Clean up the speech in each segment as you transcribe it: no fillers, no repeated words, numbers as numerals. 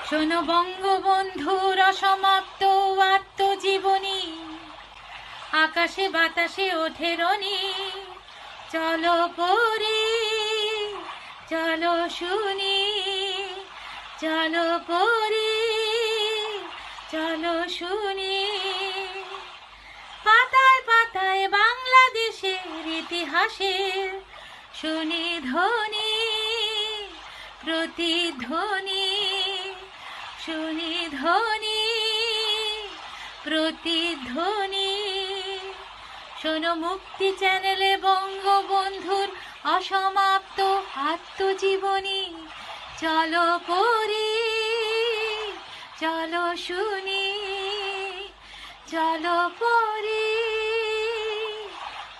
শোনো বঙ্গবন্ধুর অসমাপ্ত আত্মজীবনী, আকাশে বাতাসে ওঠে রনি। চলো পড়ি, চলো শুনি, চলো পড়ি, চলো শুনি। পাতায় পাতায় বাংলাদেশের ইতিহাসের শুনি ধ্বনি, প্রতিধ্বনি, শুনি ধ্বনি, প্রতিধ্বনি। শোনো মুক্তি চ্যানেলে বঙ্গবন্ধুর অসমাপ্ত আত্মজীবনী। চলো পড়ি, চলো শুনি, চলো পড়ি,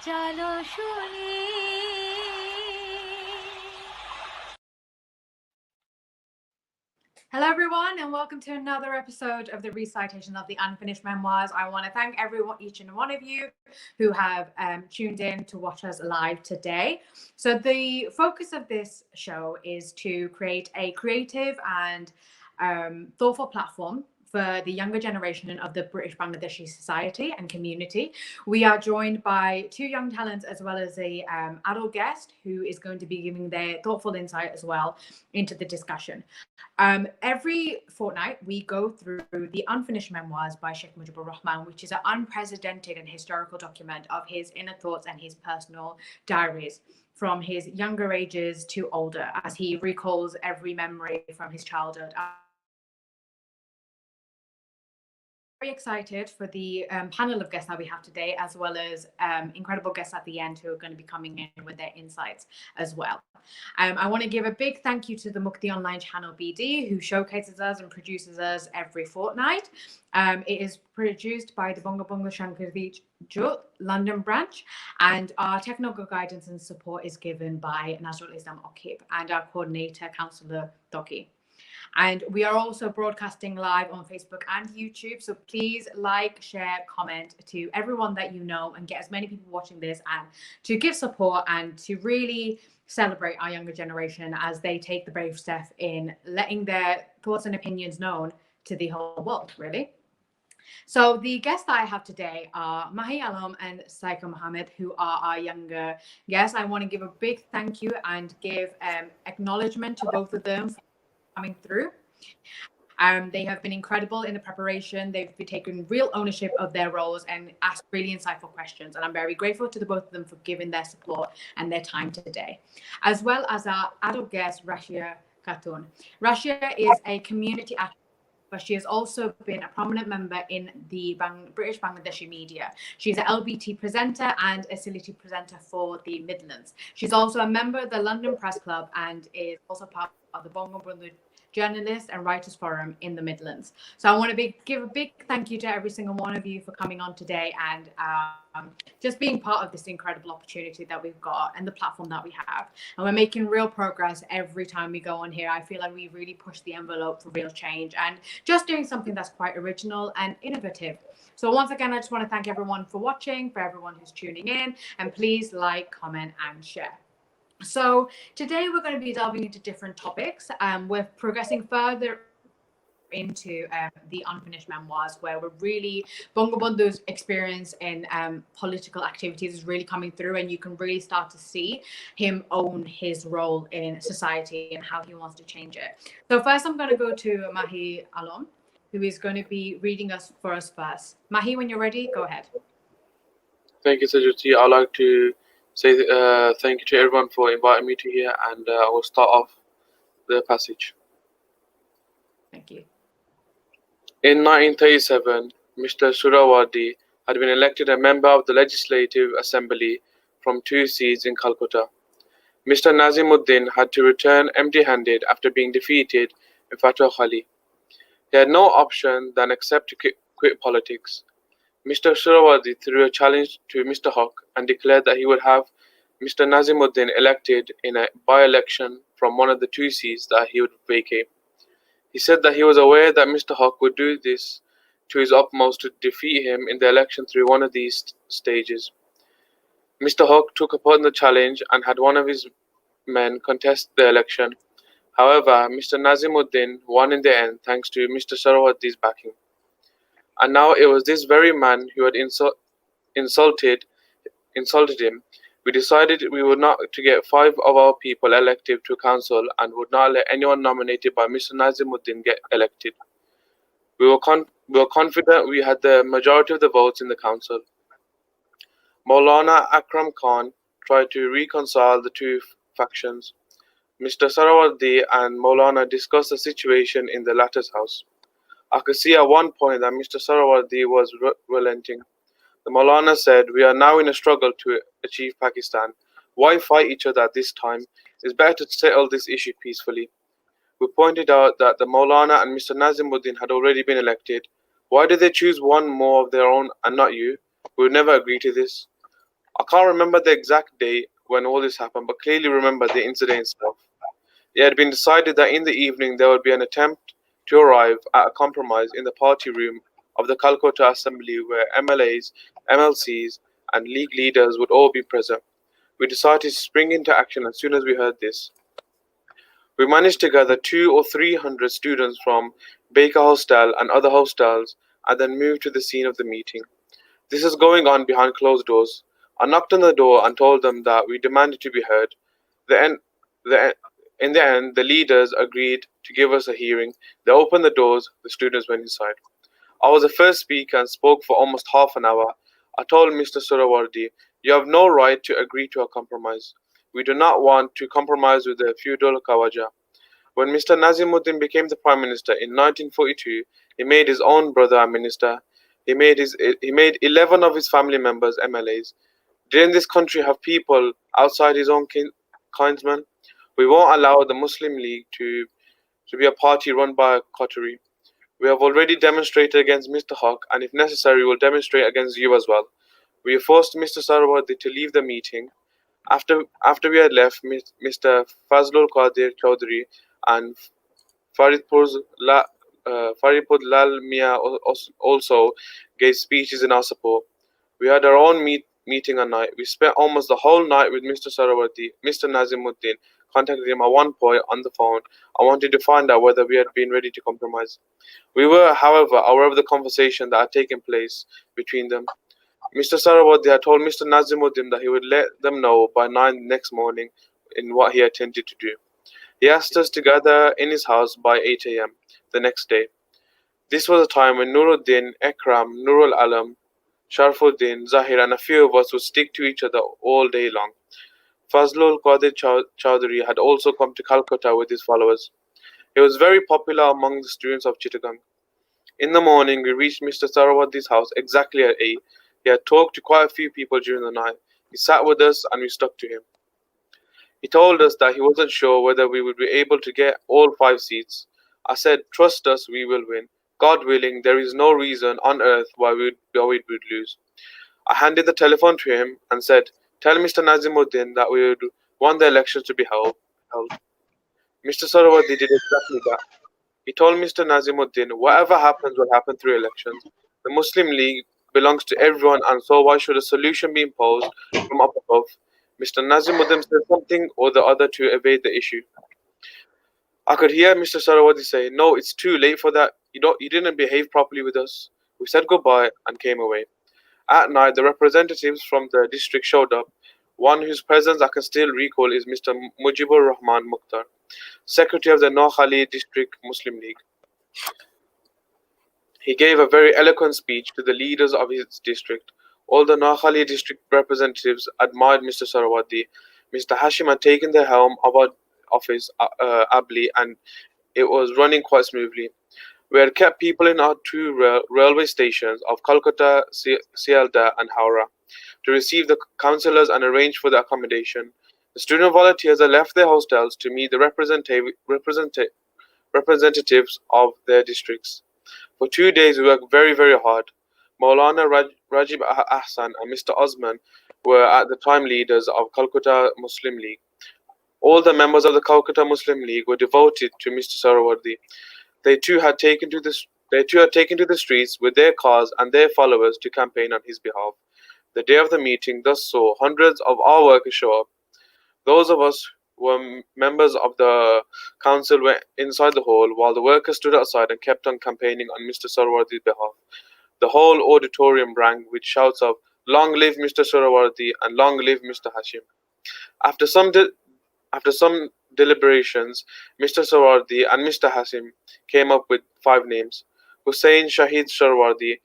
চলো শুনি। Hello everyone and welcome to another episode of the recitation of the Unfinished Memoirs. I want to thank everyone, each and one of you who have tuned in to watch us live today. So the focus of this show is to create a creative and thoughtful platform for the younger generation of the British Bangladeshi society and community. We are joined by two young talents as well as a adult guest who is going to be giving their thoughtful insight as well into the discussion. Every fortnight, we go through the Unfinished Memoirs by Sheikh Mujibur Rahman, which is an unprecedented and historical document of his inner thoughts and his personal diaries from his younger ages to older, as he recalls every memory from his childhood. Very excited for the panel of guests that we have today, as well as incredible guests at the end who are going to be coming in with their insights as well. I want to give a big thank you to the Mukti online channel BD, who showcases us and produces us every fortnight. It is produced by the Bongobondhuo Sangskritik Jote London branch, and our technical guidance and support is given by Nazrul Islam Okib and our coordinator, Councillor Doki. And we are also broadcasting live on Facebook and YouTube. So please like, share, comment to everyone that you know and get as many people watching this and to give support and to really celebrate our younger generation as they take the brave step in letting their thoughts and opinions known to the whole world, really. So the guests that I have today are Maahi Alam and Shaika Mohammed, who are our younger guests. I want to give a big thank you and give acknowledgement to both of them for coming through. They have been incredible in the preparation. They've been taking real ownership of their roles and asked really insightful questions. And I'm very grateful to the both of them for giving their support and their time today, as well as our adult guest, Rashia Khatun. Rashia is a community activist, but she has also been a prominent member in the British Bangladeshi media. She's an LBT presenter and a celebrity presenter for the Midlands. She's also a member of the London Press Club and is also part of the Bongobondhuo Journalists and Writers Forum in the Midlands. So I want to give a big thank you to every single one of you for coming on today and just being part of this incredible opportunity that we've got and the platform that we have. And we're making real progress every time we go on here. I feel like we really push the envelope for real change and just doing something that's quite original and innovative. So once again, I just want to thank everyone for watching, for everyone who's tuning in, and please like, comment, and share. So today we're going to be delving into different topics. We're progressing further into the Unfinished Memoirs, where we're really Bongobondhu's experience in political activities is really coming through, and you can really start to see him own his role in society and how he wants to change it. So first I'm going to go to Maahi Alam, who is going to be reading us for us first. Maahi, when you're ready, go ahead. Thank you, Sejuti. I'd like to say thank you to everyone for inviting me to here, and I will start off the passage. Thank you. In 1937, Mr. Surawadi had been elected a member of the Legislative Assembly from 2 seats in Calcutta. Mr. Nazimuddin had to return empty-handed after being defeated in Fatwa Khali. He had no option than accept to quit politics. Mr. Surawadi threw a challenge to Mr. Haq and declared that he would have Mr. Nazimuddin elected in a by-election from one of the 2 seats that he would vacate. He said that he was aware that Mr. Haq would do this to his utmost to defeat him in the election through one of these stages. Mr. Haq took upon the challenge and had one of his men contest the election, However, Mr. Nazimuddin won in the end thanks to Mr. Sarawardi's backing. And now it was this very man who had insulted him. We decided we would not to get 5 of our people elected to council and would not let anyone nominated by Mr. Nazimuddin get elected. We were confident we had the majority of the votes in the council. Maulana Akram Khan tried to reconcile the two factions. Mr. Sarawardi and Maulana discussed the situation in the latter's house. I could see at one point that Mr. Sarawardi was relenting. The Maulana said, "We are now in a struggle to achieve Pakistan. Why fight each other at this time? It's better to settle this issue peacefully." We pointed out that the Maulana and Mr. Nazimuddin had already been elected. Why did they choose one more of their own and not you? We would never agree to this. I can't remember the exact date when all this happened, but clearly remember the incident itself. It had been decided that in the evening there would be an attempt to arrive at a compromise in the party room of the Calcutta Assembly where MLAs, MLCs, and league leaders would all be present. We decided to spring into action as soon as we heard this. We managed to gather 200 or 300 students from Baker Hostel and other hostels and then moved to the scene of the meeting. This is going on behind closed doors. I knocked on the door and told them that we demanded to be heard. In the end, the leaders agreed to give us a hearing. They opened the doors, the students went inside. I was the first speaker and spoke for almost half an hour. I told Mr. Surawardi, "You have no right to agree to a compromise. We do not want to compromise with the feudal Khawaja." When Mr. Nazimuddin became the Prime Minister in 1942, he made his own brother a minister. He made 11 of his family members MLAs. Didn't this country have people outside his own kinsmen? We won't allow the Muslim League to be a party run by a coterie. We have already demonstrated against Mr. Haq, and if necessary, we will demonstrate against you as well. We forced Mr. Sarawardi to leave the meeting. After we had left, Mr. Fazlul Qadir Chowdhury and Faridpur Lal Mia also gave speeches in our support. We had our own meeting at night. We spent almost the whole night with Mr. Sarawardi. Mr. Nazimuddin contacted him at one point on the phone. I wanted to find out whether we had been ready to compromise. We were, however, aware of the conversation that had taken place between them. Mr. Sarawardi had told Mr. Nazimuddin that he would let them know by 9 the next morning in what he intended to do. He asked us to gather in his house by 8 a.m. the next day. This was a time when Nuruddin, Ekram, Nurul Alam, Sharfuddin, Zahir, and a few of us would stick to each other all day long. Fazlul Qadir Chowdhury had also come to Calcutta with his followers. He was very popular among the students of Chittagong. In the morning, we reached Mr. Sarawardi's house exactly at 8. He had talked to quite a few people during the night. He sat with us and we stuck to him. He told us that he wasn't sure whether we would be able to get all 5 seats. I said, "Trust us, we will win. God willing, there is no reason on earth why we would lose." I handed the telephone to him and said, "Tell Mr. Nazimuddin that we would want the elections to be held." Mr. Sarawardi did exactly that. He told Mr. Nazimuddin, "Whatever happens will happen through elections. The Muslim League belongs to everyone, and so why should a solution be imposed from up above?" Mr. Nazimuddin said something or the other to evade the issue. I could hear Mr. Sarawardi say, "No, it's too late for that. You didn't behave properly with us." We said goodbye and came away. At night, the representatives from the district showed up. One whose presence I can still recall is Mr. Mujibur Rahman Mukhtar, secretary of the Noakhali District Muslim League. He gave a very eloquent speech to the leaders of his district. All the Noakhali district representatives admired Mr. Sarawardi. Mr. Hashim had taken the helm of our office ably, and it was running quite smoothly. We had kept people in our 2 railway stations of Calcutta, Sialdah, and Howrah to receive the councillors and arrange for the accommodation. The student volunteers had left their hostels to meet the representatives of their districts. For 2 days, we worked very, very hard. Maulana Rajib Ahsan and Mr. Osman were at the time leaders of Calcutta Muslim League. All the members of the Calcutta Muslim League were devoted to Mr. Sarawardi. They too had taken to the streets with their cars and their followers to campaign on his behalf. The day of the meeting thus saw hundreds of our workers show up. Those of us members of the council were inside the hall, while the workers stood outside and kept on campaigning on Mr. Sarwardi's behalf. The whole auditorium rang with shouts of "Long live Mr. Surawardi" and "Long live Mr. Hashim." After some deliberations, Mr. Surawardi and Mr. Hashim came up with 5 names: Hussein Shahid Surawardi,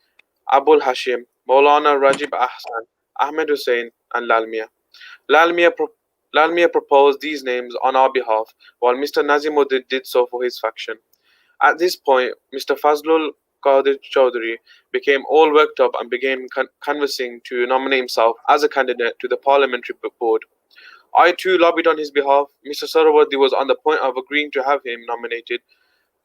Abul Hashim, Maulana Rajib Ahsan, Ahmed Hussein, and Lalmia. Lalmia proposed these names on our behalf, while Mr. Nazimuddin did so for his faction. At this point, Mr. Fazlul Qadir Chowdhury became all worked up and began canvassing to nominate himself as a candidate to the parliamentary board. I too lobbied on his behalf. Mr. Sarawardi was on the point of agreeing to have him nominated.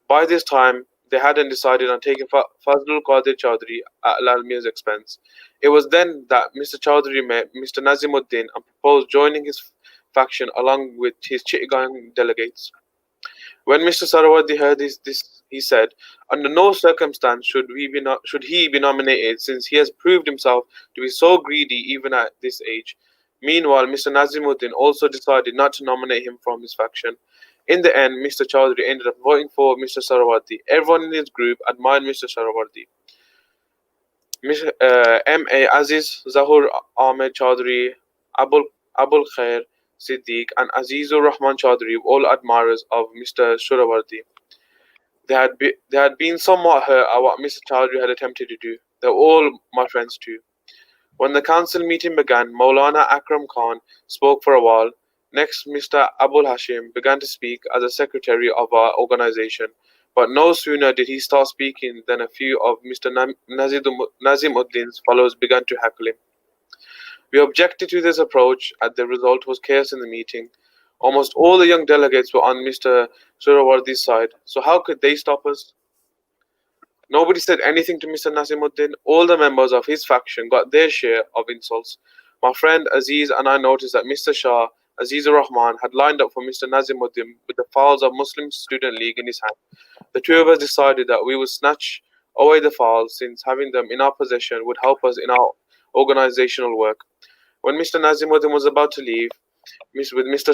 By this time, they hadn't decided on taking Fazlul Qadir Chowdhury at Lalmia's expense. It was then that Mr. Chowdhury met Mr. Nazimuddin and proposed joining his faction along with his Chittagong delegates. When Mr. Sarawardi heard this, he said, "Under no circumstance should he be nominated, since he has proved himself to be so greedy even at this age." Meanwhile, Mr. Nazimuddin also decided not to nominate him from his faction. In the end, Mr. Chowdhury ended up voting for Mr. Sarawardi. Everyone in his group admired Mr. Sarawardi. M.A. Aziz, Zahur Ahmed Chowdhury, Abul Khair Siddiq, and Azizur Rahman Chowdhury were all admirers of Mr. Surawardi. They had been somewhat hurt at what Mr. Chowdhury had attempted to do. They were all my friends too. When the council meeting began, Maulana Akram Khan spoke for a while. Next, Mr. Abul Hashim began to speak as a secretary of our organization. But no sooner did he start speaking than a few of Mr. Nazimuddin's followers began to heckle him. We objected to this approach, and the result was chaos in the meeting. Almost all the young delegates were on Mr. Surawardi's side, so how could they stop us? Nobody said anything to Mr. Nazimuddin. All the members of his faction got their share of insults. My friend Aziz and I noticed that Mr. Shah Azizur Rahman had lined up for Mr. Nazimuddin with the files of Muslim Student League in his hand. The two of us decided that we would snatch away the files, since having them in our possession would help us in our organizational work. When Mr. Nazimuddin was about to leave, with Mr.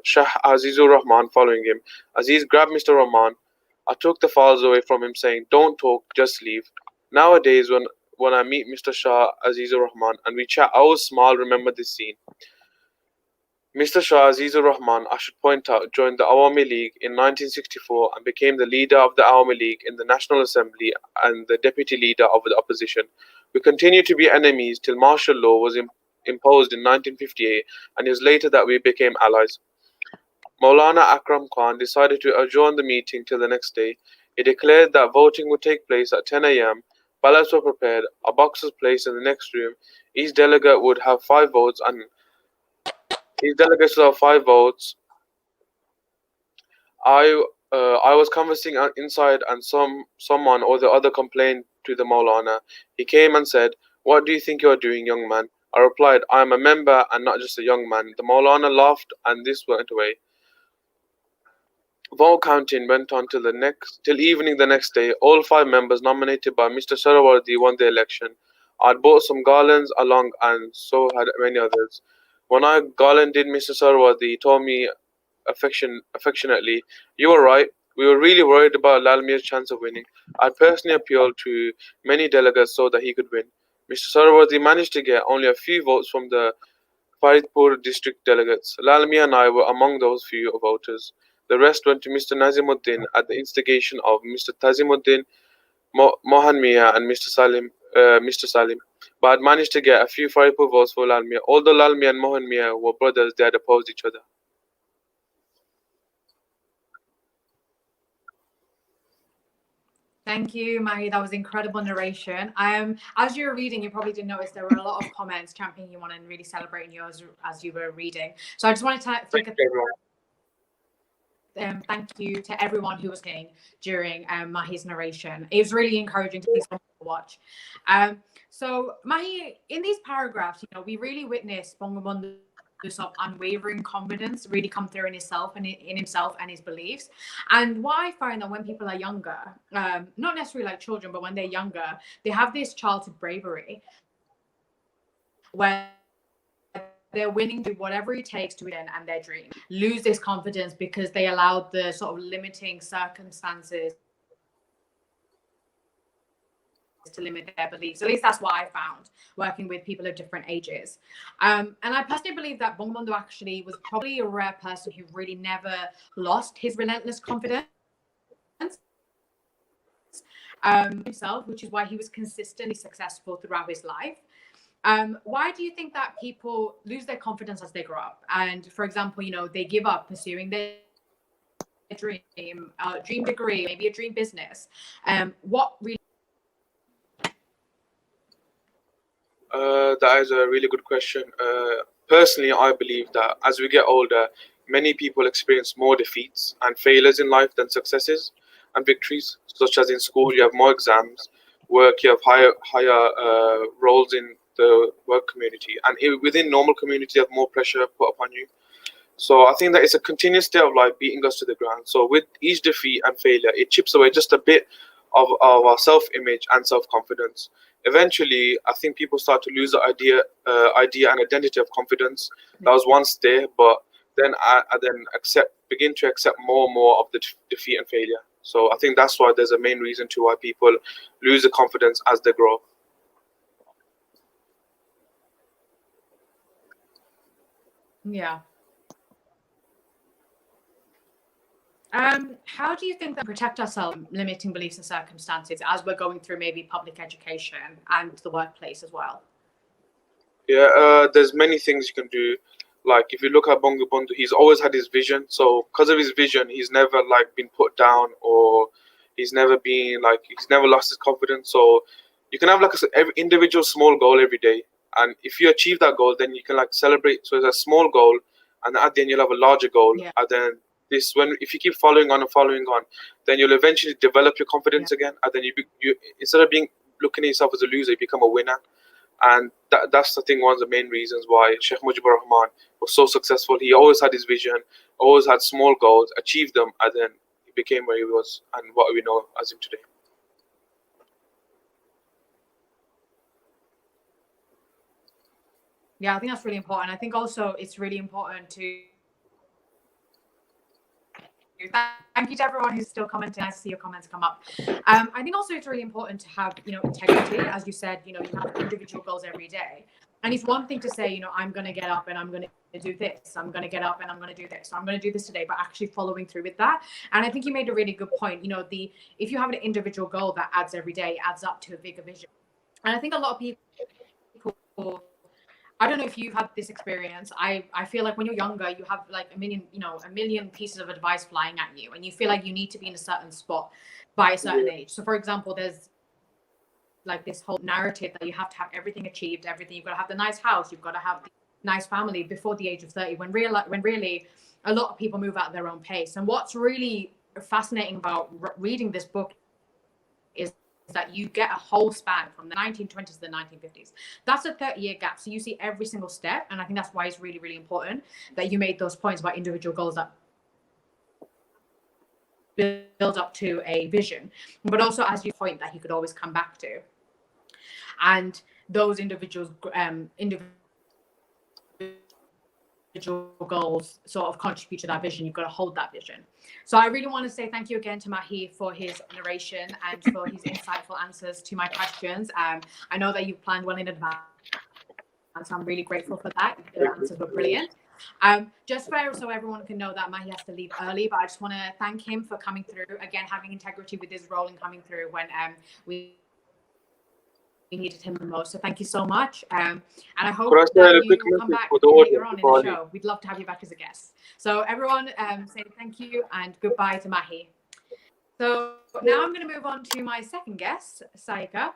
Shah Azizur Rahman following him, Aziz grabbed Mr. Rahman. I took the files away from him, saying, "Don't talk, just leave." Nowadays, when I meet Mr. Shah Azizur Rahman and we chat, I always smile, remember this scene. Mr. Shah Azizur Rahman, I should point out, joined the Awami League in 1964 and became the leader of the Awami League in the National Assembly and the deputy leader of the opposition. We continued to be enemies till martial law was imposed in 1958, and it was later that we became allies. Maulana Akram Khan decided to adjourn the meeting till the next day. He declared that voting would take place at 10 a.m. Ballots were prepared, a box was placed in the next room. Each delegate would have 5 votes, and these delegates would have 5 votes. I was conversing inside, and someone or the other complained to the Maulana. He came and said, "What do you think you are doing, young man?" I replied, "I am a member and not just a young man." The Maulana laughed, and this went away. Vote counting went on till evening the next day. All 5 members nominated by Mr. Sarawardi won the election. I'd bought some garlands along, and so had many others. When I garlanded Mr. Sarawardi, he told me affectionately, "You were right. We were really worried about Lalmia's chance of winning. I personally appealed to many delegates so that he could win." Mr. Sarawardi managed to get only a few votes from the Faridpur district delegates. Lalmia and I were among those few voters. The rest went to Mr. Nazimuddin at the instigation of Mr. Tazimuddin, Mohan Mia, and Mr. Salim. But I'd managed to get a few Faridpur votes for Lalmia. Although Lalmia and Mohan Mia were brothers, they had opposed each other. Thank you, Maahi. That was incredible narration. As you were reading, you probably didn't notice there were a lot of comments championing you on and really celebrating you as you were reading. So I just wanted to thank you to everyone who was listening during Maahi's narration. It was really encouraging to see someone watch. So Maahi, in these paragraphs, we really witnessed Bongobondhu's unwavering confidence really come through in himself and his beliefs. And what I find that when people are younger, not necessarily like children, but when they're younger, they have this childhood bravery where they're willing to do whatever it takes to win and their dream. Lose this confidence because they allowed the sort of limiting circumstances to limit their beliefs. At least that's what I found working with people of different ages. And I personally believe that Bongobondhuo actually was probably a rare person who really never lost his relentless confidence himself, which is why he was consistently successful throughout his life. Why do you think that people lose their confidence as they grow up? And for example, you know, they give up pursuing their dream degree, maybe a dream business. What really That is a really good question. Personally, I believe that as we get older, many people experience more defeats and failures in life than successes and victories. Such as in school, you have more exams, work, you have higher roles in the work community, and within normal community, you have more pressure put upon you. So I think that it's a continuous state of life beating us to the ground. So with each defeat and failure, it chips away just a bit of our self-image and self-confidence. Eventually, I think people start to lose the idea and identity of confidence that was once there, but then I then begin to accept more and more of the defeat and failure. So I think that's why there's a main reason to why people lose the confidence as they grow. Yeah. How do you think that protect ourselves from limiting beliefs and circumstances as we're going through maybe public education and the workplace as well? Yeah, there's many things you can do. Like if you look at Bongobondhuo, he's always had his vision. So because of his vision, he's never like been put down, or he's never lost his confidence. So you can have like every individual small goal every day, and if you achieve that goal, then you can like celebrate. So it's a small goal, and at the end you'll have a larger goal, and then if you keep following on, then you'll eventually develop your confidence again, and then you instead of looking at yourself as a loser, you become a winner. And that's the thing, one of the main reasons why Sheikh Mujibur Rahman was so successful. He always had his vision, always had small goals, achieved them, and then he became where he was and what we know as him today. Yeah, I think that's really important. I think also it's really important to thank you to everyone who's still commenting. I see your comments come up. I think also it's really important to have, you know, integrity. As you said, you know, you have individual goals every day. And it's one thing to say, you know, I'm going to get up and I'm going to do this. I'm going to get up and I'm going to do this. I'm going to do this today, but actually following through with that. And I think you made a really good point. You know, if you have an individual goal that adds every day, adds up to a bigger vision. And I think a lot of people, I don't know if you've had this experience. I feel like when you're younger, you have like a million pieces of advice flying at you, and you feel like you need to be in a certain spot by a certain age. So, for example, there's like this whole narrative that you have to have everything achieved, everything. You've got to have the nice house, you've got to have the nice family before the age of 30. When really, a lot of people move at their own pace. And what's really fascinating about reading this book is that you get a whole span from the 1920s to the 1950s. That's a 30-year gap. So you see every single step. And I think that's why it's really, really important that you made those points about individual goals that build up to a vision, but also as you point that he could always come back to. And those individual goals sort of contribute to that vision. You've got to hold that vision. So I really want to say thank you again to Maahi for his narration and for his insightful answers to my questions. I know that you've planned well in advance, so I'm really grateful for that. The answers were brilliant. Just so everyone can know that Maahi has to leave early, but I just want to thank him for coming through, again, having integrity with his role and coming through when we needed him the most. So thank you so much. And I hope that you will come back later on in the show. We'd love to have you back as a guest. So everyone say thank you and goodbye to Maahi. So now I'm going to move on to my second guest, Shaika.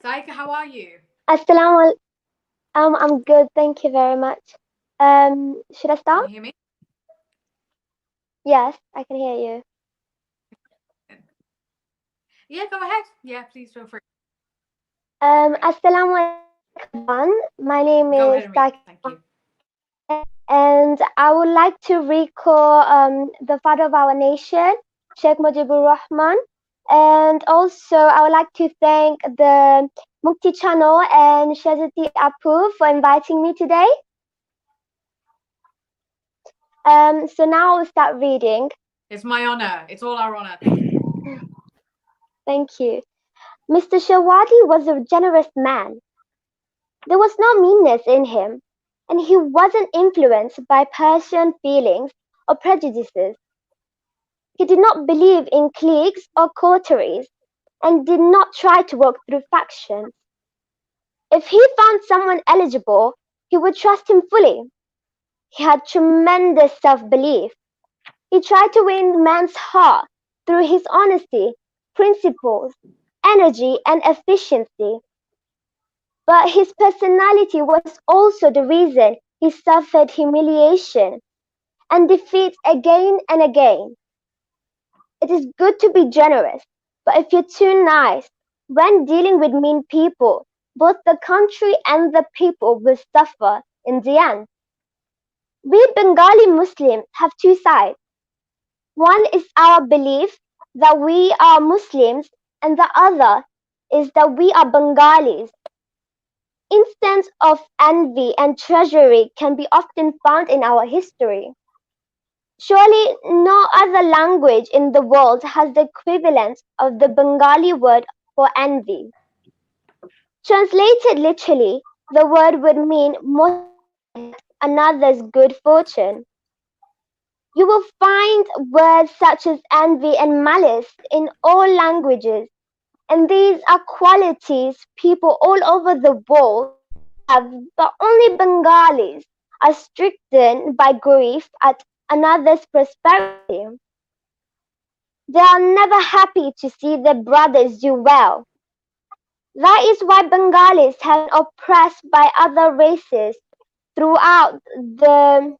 Shaika, how are you? Assalamu alaikum. I'm good, thank you very much. Should I start? Can you hear me? Yes, I can hear you. Yeah, go ahead. Yeah, please feel free. Assalamu alaikum. My name is Shaika. Thank you. And I would like to recall the father of our nation, Sheikh Mujibur Rahman, And also, I would like to thank the Mukti channel and Sejuti Apu for inviting me today. So now I'll start reading. It's my honor. It's all our honor. Thank you. Thank you. Mr. Shawadi was a generous man. There was no meanness in him, and he wasn't influenced by personal feelings or prejudices. He did not believe in cliques or coteries, and did not try to work through factions. If he found someone eligible, he would trust him fully. He had tremendous self-belief. He tried to win man's heart through his honesty, principles, energy, and efficiency. But his personality was also the reason he suffered humiliation and defeat again and again. It is good to be generous, but if you're too nice, when dealing with mean people, both the country and the people will suffer in the end. We Bengali Muslims have two sides. One is our belief that we are Muslims, and the other is that we are Bengalis. Instances of envy and treachery can be often found in our history. Surely no other language in the world has the equivalent of the Bengali word for envy. Translated literally, the word would mean another's good fortune. You will find words such as envy and malice in all languages, and these are qualities people all over the world have, but only Bengalis are stricken by grief at another's prosperity. They are never happy to see their brothers do well. That is why Bengalis have been oppressed by other races throughout the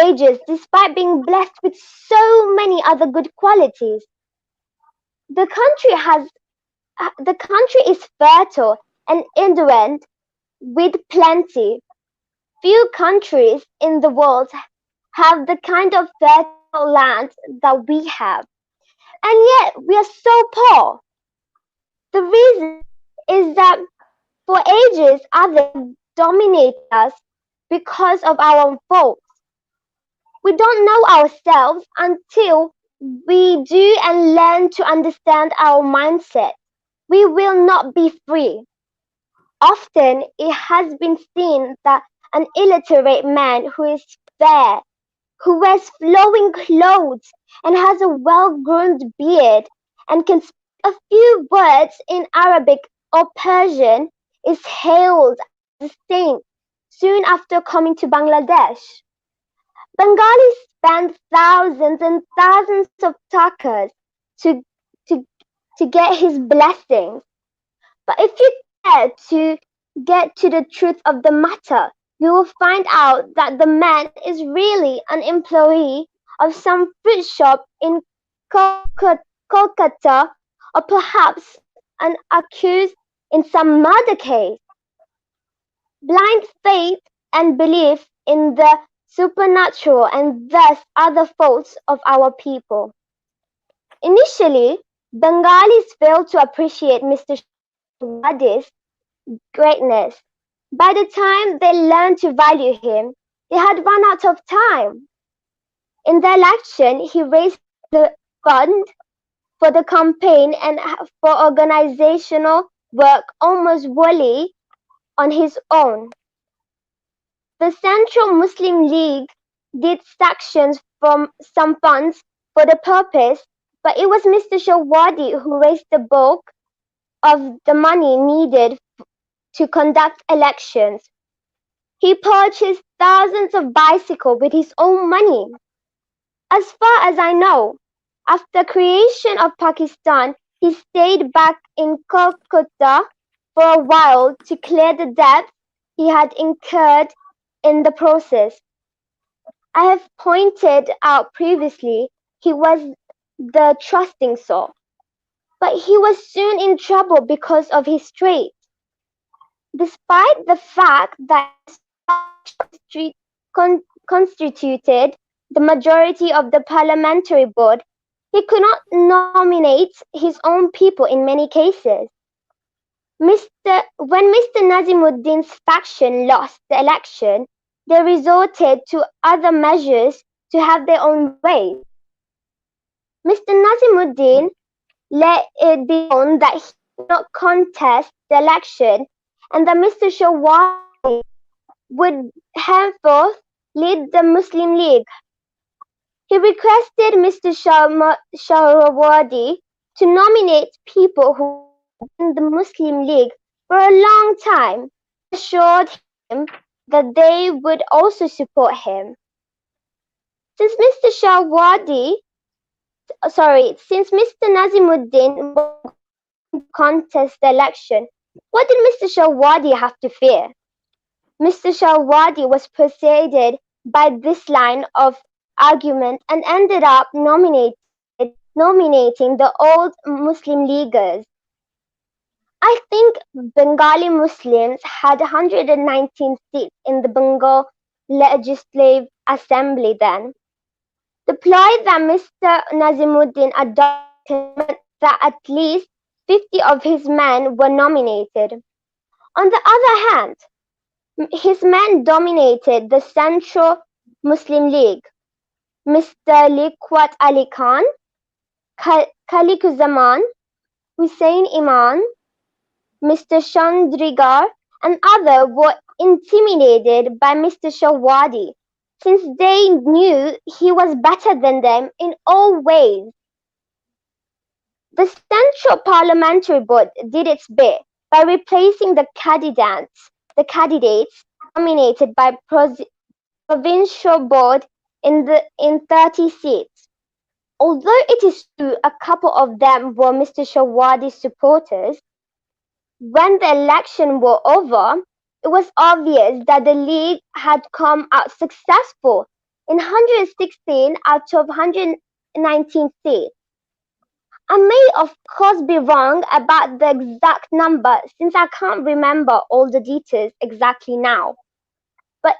ages, despite being blessed with so many other good qualities. The country is fertile and indolent with plenty. Few countries in the world have the kind of fertile land that we have, and yet we are so poor. The reason is that for ages others dominated us because of our own faults. We don't know ourselves until we do and learn to understand our mindset. We will not be free. Often it has been seen that an illiterate man who is fair, who wears flowing clothes and has a well-groomed beard and can speak a few words in Arabic or Persian is hailed as a saint soon after coming to Bangladesh. Bengalis spend thousands and thousands of takas to, to, to get his blessings. But if you care to get to the truth of the matter, you will find out that the man is really an employee of some fruit shop in Kolkata, or perhaps an accused in some murder case. Blind faith and belief in the supernatural and thus other faults of our people. Initially, Bengalis failed to appreciate Mr. Shawadi's greatness. By the time they learned to value him, he had run out of time. In the election, he raised the fund for the campaign and for organizational work almost wholly on his own. The Central Muslim League did sections from some funds for the purpose, but it was Mr. Shawadi who raised the bulk of the money needed to conduct elections. He purchased thousands of bicycles with his own money. As far as I know, after creation of Pakistan, he stayed back in Calcutta for a while to clear the debts he had incurred in the process. I have pointed out previously he was the trusting sort, but he was soon in trouble because of his trade. Despite the fact that constituted the majority of the parliamentary board, He could not nominate his own people in many cases. When Mr. Nazimuddin's faction lost the election, they resorted to other measures to have their own way. Mr. Nazimuddin let it be known that he would not contest the election and that Mr. Shawwadi would henceforth lead the Muslim League. He requested Mr. Shawwadi to nominate people who had been in the Muslim League for a long time and assured him that they would also support him. Since Mr. Nazimuddin was to contest the election, what did Mr. Shawwadi have to fear? Mr. Shawwadi was persuaded by this line of argument and ended up nominating the old Muslim Leaguers. I think Bengali Muslims had 119 seats in the Bengal Legislative Assembly then. The ploy that Mr. Nazimuddin adopted meant that at least 50 of his men were nominated. On the other hand, his men dominated the Central Muslim League. Mr. Liaquat Ali Khan, Khalikuzaman, Hussain Iman, Mr. Chandrigar, and others were intimidated by Mr. Shawwadi, since they knew he was better than them in all ways. The Central Parliamentary Board did its bit by replacing the candidates nominated by Provincial Board in 30 seats. Although it is true a couple of them were Mr. Shawwadi's supporters, when the election were over, it was obvious that the League had come out successful in 116 out of 119 seats. I may of course be wrong about the exact number since I can't remember all the details exactly now. But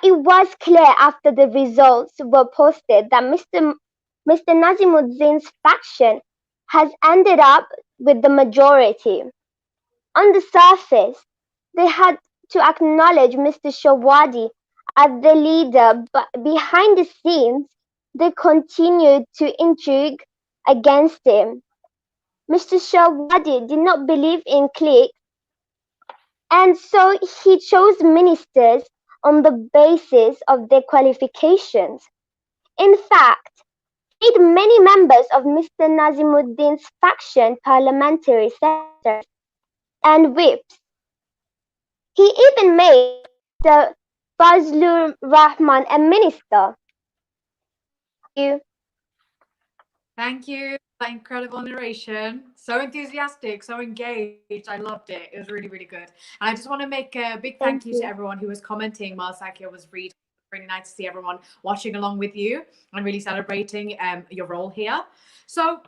it was clear after the results were posted that Mr. Nazimuddin's faction has ended up with the majority. On the surface, they had to acknowledge Mr. Shawwadi as the leader, but behind the scenes, they continued to intrigue against him. Mr. Shawwadi did not believe in cliques, and so he chose ministers on the basis of their qualifications. In fact, he made many members of Mr. Nazimuddin's faction parliamentary senators and whips. He even made the Fazlur Rahman a minister. Thank you for that incredible narration. So enthusiastic, so engaged. I loved it. It was really, really good. And I just want to make a big thank you to everyone who was commenting while Sakia was reading. Really nice to see everyone watching along with you and really celebrating your role here. So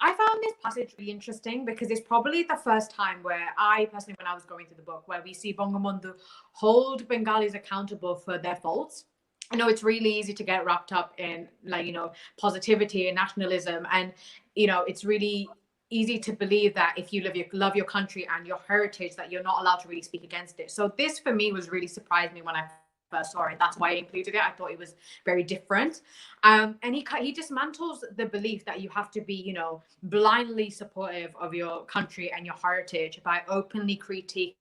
I found this passage really interesting because it's probably the first time where I personally, when I was going through the book, where we see Bongobondhu hold Bengalis accountable for their faults. I know it's really easy to get wrapped up in, like, you know, positivity and nationalism, and you know, it's really easy to believe that if you love your country and your heritage, that you're not allowed to really speak against it. So this for me was really surprised me when I first saw it. That's why I included it. I thought it was very different. And he dismantles the belief that you have to be, you know, blindly supportive of your country and your heritage by openly critiquing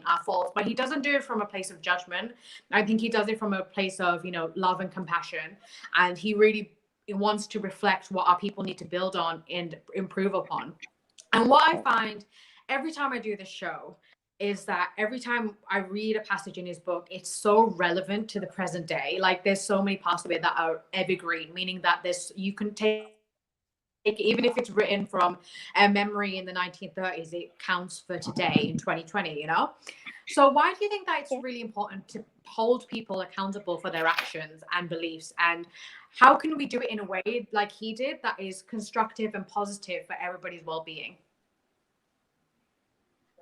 our faults. But he doesn't do it from a place of judgment. I think he does it from a place of, you know, love and compassion. And he really wants to reflect what our people need to build on and improve upon. And what I find every time I do this show is that every time I read a passage in his book, it's so relevant to the present day. Like, there's so many parts of it that are evergreen, meaning that you can take, even if it's written from a memory in the 1930s, it counts for today in 2020, you know? So why do you think that it's really important to hold people accountable for their actions and beliefs? And how can we do it in a way like he did that is constructive and positive for everybody's well-being?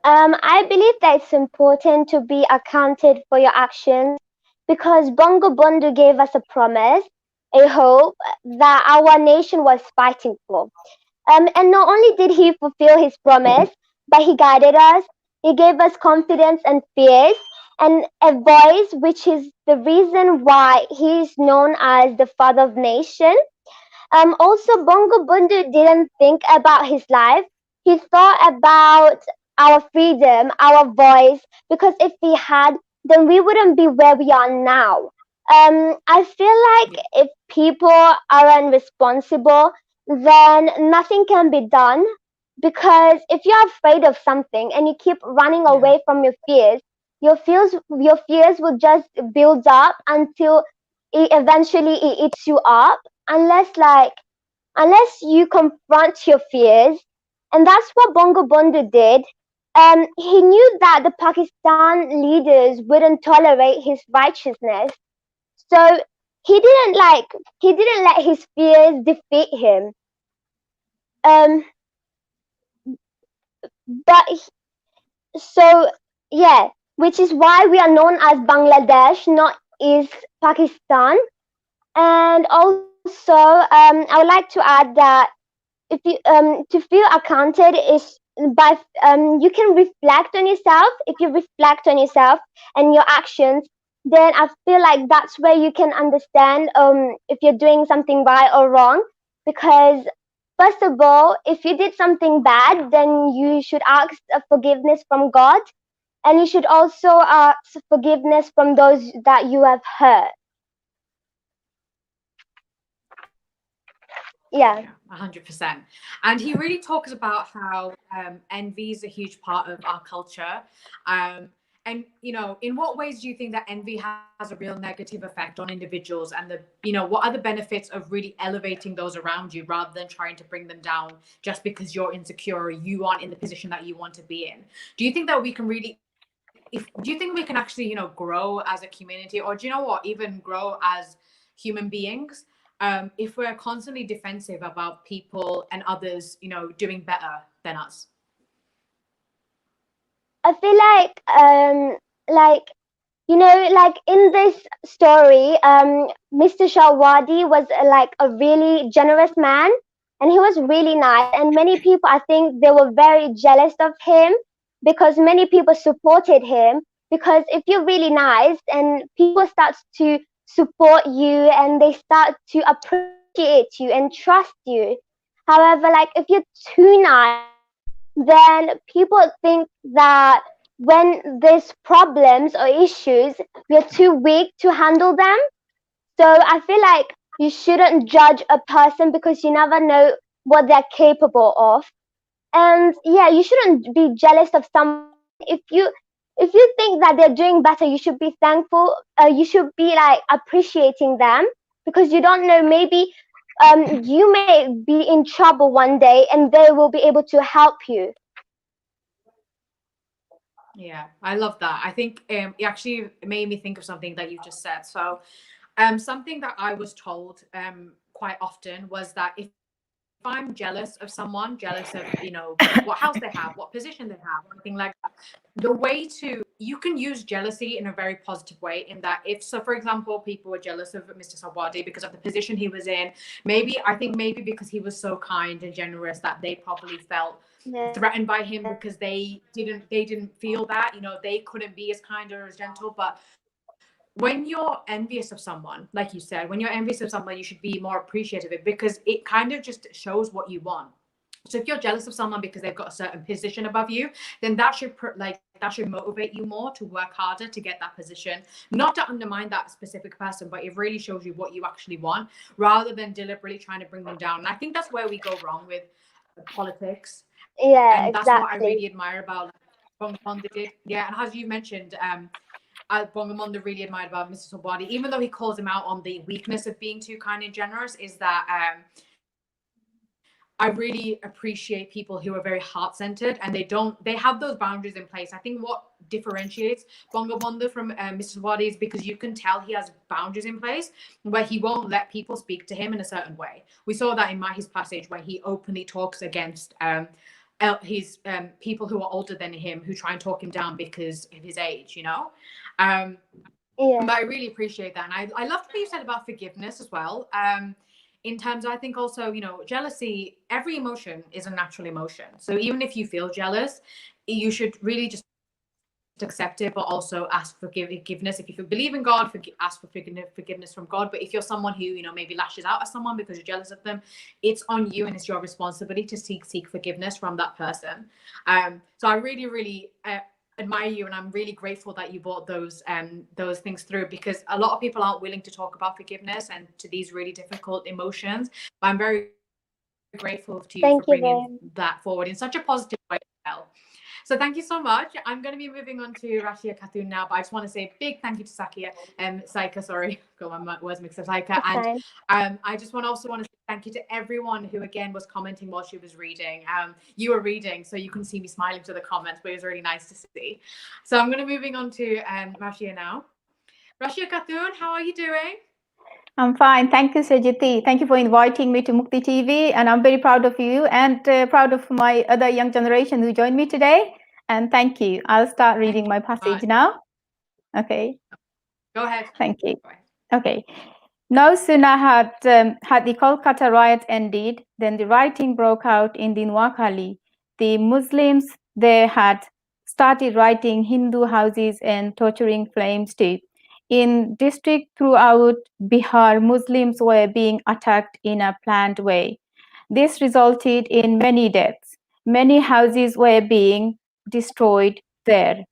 I believe that it's important to be accounted for your actions because Bongobondhu gave us a promise a hope that our nation was fighting for. And not only did he fulfill his promise, but he guided us, he gave us confidence and fears, and a voice, which is the reason why he is known as the father of nation. Also, Bongobondhu didn't think about his life. He thought about our freedom, our voice, because if we had, then we wouldn't be where we are now. I feel like if people aren't responsible, then nothing can be done. Because if you're afraid of something and you keep running Yeah. away from your fears will just build up until eventually it eats you up, unless you confront your fears. And that's what Bongobondhu did. He knew that the Pakistan leaders wouldn't tolerate his righteousness, so he didn't like he didn't let his fears defeat him. Um, but so yeah, which is why we are known as Bangladesh, not East Pakistan. And also, I would like to add that if you to feel accounted is by you can reflect on yourself. If you reflect on yourself and your actions, then I feel like that's where you can understand if you're doing something right or wrong. Because first of all, if you did something bad, then you should ask forgiveness from God, and you should also ask forgiveness from those that you have hurt. Yeah. Yeah, 100%. And he really talks about how envy is a huge part of our culture. And, in what ways do you think that envy has a real negative effect on individuals, and what are the benefits of really elevating those around you rather than trying to bring them down just because you're insecure or you aren't in the position that you want to be in? Do you think that we can really, do you think we can actually, grow as a community, or do you know what, even grow as human beings, if we're constantly defensive about people and others, doing better than us? I feel like like in this story, Mr. Shawwadi was like a really generous man, and he was really nice. And many people, I think, they were very jealous of him because many people supported him. Because if you're really nice, and people start to support you, and they start to appreciate you and trust you. However, like if you're too nice, then people think that when there's problems or issues, you're too weak to handle them. So I feel like you shouldn't judge a person because you never know what they're capable of. And yeah, you shouldn't be jealous of someone. If you think that they're doing better, you should be thankful. You should be like appreciating them, because you don't know, maybe you may be in trouble one day and they will be able to help you. Yeah, I love that. I think it actually made me think of something that you just said. So something that I was told quite often was that if I'm jealous of someone, jealous of, what house they have, what position they have, anything like that, the way to, you can use jealousy in a very positive way, in that if, so for example, people were jealous of Mr. Sawadi because of the position he was in, maybe because he was so kind and generous that they probably felt Yeah. threatened by him, because they didn't feel that, they couldn't be as kind or as gentle. But when you're envious of someone, like you said, when you're envious of someone, you should be more appreciative of it, because it kind of just shows what you want. So if you're jealous of someone because they've got a certain position above you, then that should motivate you more to work harder to get that position, not to undermine that specific person, but it really shows you what you actually want, rather than deliberately trying to bring them down. And I think that's where we go wrong with politics, Yeah, and that's what I exactly. really admire about Bongabonda did. Yeah, and as you mentioned, Bongabonda really admired about Mr. Sobwadi, even though he calls him out on the weakness of being too kind and generous, is that I really appreciate people who are very heart-centered, and they have those boundaries in place. I think what differentiates Bongabonda from Mr. Wadi is because you can tell he has boundaries in place where he won't let people speak to him in a certain way. We saw that in Maahi's passage, where he openly talks against his people who are older than him, who try and talk him down because of his age, Um, Yeah. But I really appreciate that. And I loved what you said about forgiveness as well. In terms of, I think also, you know, jealousy, every emotion is a natural emotion. So even if you feel jealous, you should really just accept it, but also ask for forgiveness. If you believe in God, ask for forgiveness from God. But if you're someone who, you know, maybe lashes out at someone because you're jealous of them, it's on you and it's your responsibility to seek forgiveness from that person. So I really admire you, and I'm really grateful that you brought those things through, because a lot of people aren't willing to talk about forgiveness and to these really difficult emotions. But I'm very grateful to you Thank for you very bringing that forward in such a positive way as well. So thank you so much. I'm going to be moving on to Rashia Khatun now, but I just want to say a big thank you to Saika, sorry, got my words mixed up, Saika. much. And I just want to say thank you to everyone who, again, was commenting while she was reading. You were reading, so you couldn't see me smiling to the comments, but it was really nice to see. So I'm going to be moving on to Rashia now. Rashia Khatun, how are you doing? I'm fine. Thank you, Sejuti. Thank you for inviting me to Mukti TV. And I'm very proud of you and proud of my other young generation who joined me today. And thank you. I'll start reading my passage now. Okay. Go ahead. Thank you. Okay. No sooner had the Kolkata riots ended than the rioting broke out in the Noakhali. The Muslims there had started rioting Hindu houses and torturing flames too. In districts throughout Bihar, Muslims were being attacked in a planned way. This resulted in many deaths. Many houses were being destroyed there.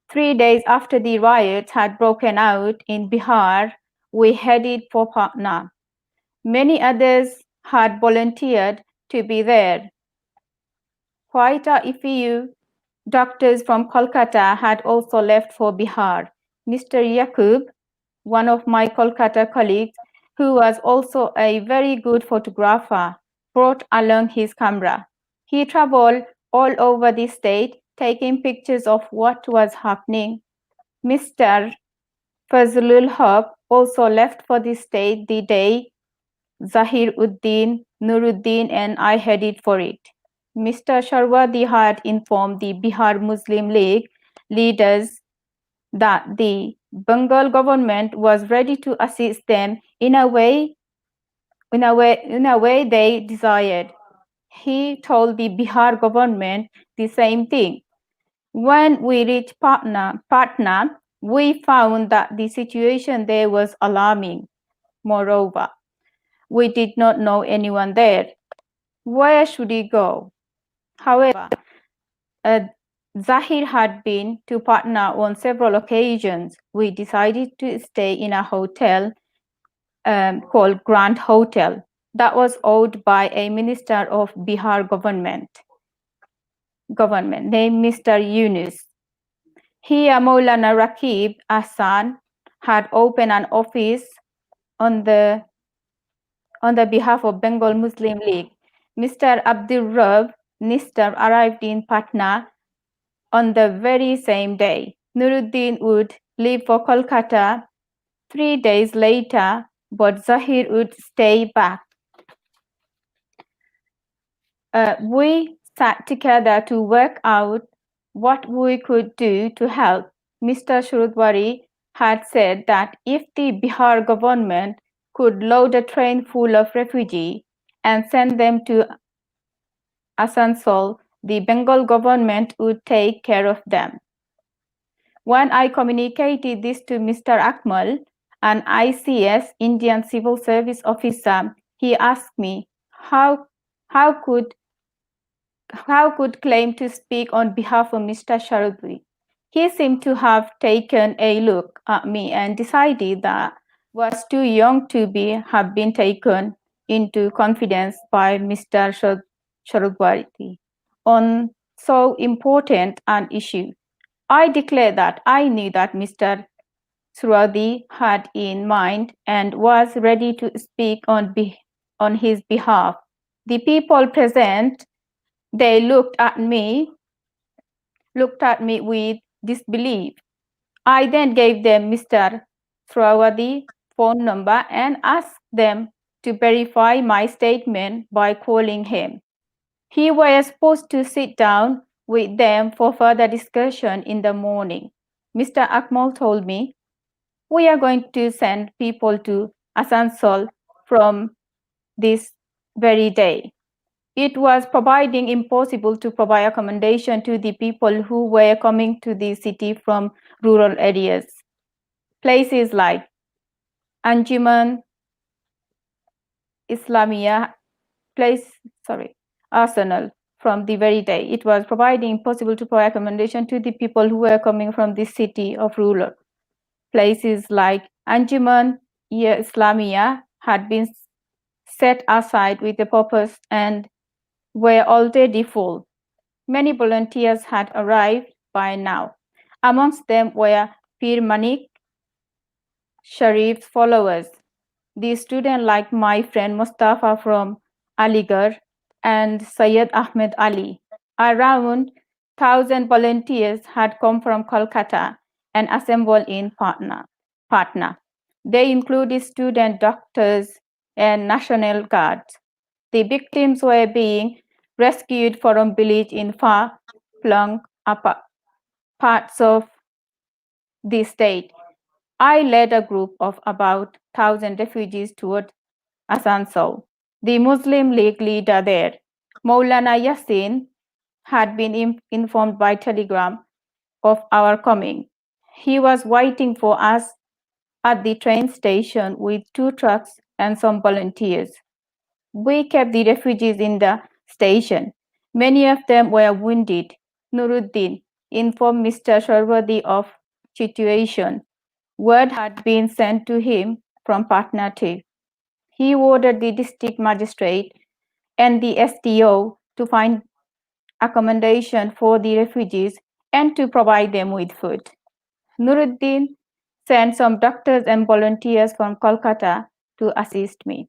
3 days after the riots had broken out in Bihar, we headed for Patna. Many others had volunteered to be there. Quite a few doctors from Kolkata had also left for Bihar. Mr. Yaqub, one of my Kolkata colleagues, who was also a very good photographer, brought along his camera. He traveled all over the state, taking pictures of what was happening. Mr. Fazlul Haq also left for the state the day Zahir Uddin, Nuruddin and I headed for it. Mr. Sharwadi had informed the Bihar Muslim League leaders that the Bengal government was ready to assist them in a way they desired. He told the Bihar government the same thing. When we reached Patna, we found that the situation there was alarming. Moreover, we did not know anyone there. Where should we go? However, Zahir had been to Patna on several occasions. We decided to stay in a hotel called Grand Hotel that was owned by a minister of Bihar government named Mr. Yunus. Here, Maulana Rakib Ahsan had opened an office on the behalf of Bengal Muslim League. Mr. Abdul Rab Nistar arrived in Patna on the very same day. Nuruddin would leave for Kolkata 3 days later, but Zahir would stay back. We sat together to work out what we could do to help. Mr. Shurudwari had said that if the Bihar government could load a train full of refugees and send them to Asansol, the Bengal government would take care of them. When I communicated this to Mr. Akmal, an ICS Indian Civil Service officer, he asked me how could claim to speak on behalf of Mr. Sharudwi. He seemed to have taken a look at me and decided that was too young to have been taken into confidence by Mr. Sharudwari on so important an issue. I declared that I knew that Mr. Suradi had in mind and was ready to speak on his behalf. The people present, they looked at me with disbelief. I then gave them Mr. Suradi's phone number and asked them to verify my statement by calling him. He was supposed to sit down with them for further discussion in the morning. Mr. Akmal told me, We are going to send people to Asansol from this very day. It was providing impossible to provide accommodation to the people who were coming to the city from rural areas. Places like Anjuman Islamia Arsenal from the very day. It was providing impossible to provide accommodation to the people who were coming from the city of rural. Places like Anjuman Islamia had been set aside with a purpose and were already full. Many volunteers had arrived by now. Amongst them were Pir Manik Sharif's followers, the students like my friend Mustafa from Aligarh and Syed Ahmed Ali. Around 1,000 volunteers had come from Kolkata and assembled in Patna. They included student doctors and National Guards. The victims were being rescued from villages in far-flung parts of the state. I led a group of about 1,000 refugees toward Asansol. The Muslim League leader there, Maulana Yassin, had been informed by telegram of our coming. He was waiting for us at the train station with 2 trucks and some volunteers. We kept the refugees in the station. Many of them were wounded. Nuruddin informed Mr. Sharwadi of situation. Word had been sent to him from Patna too. He ordered the district magistrate and the SDO to find accommodation for the refugees and to provide them with food. Nuruddin sent some doctors and volunteers from Kolkata to assist me.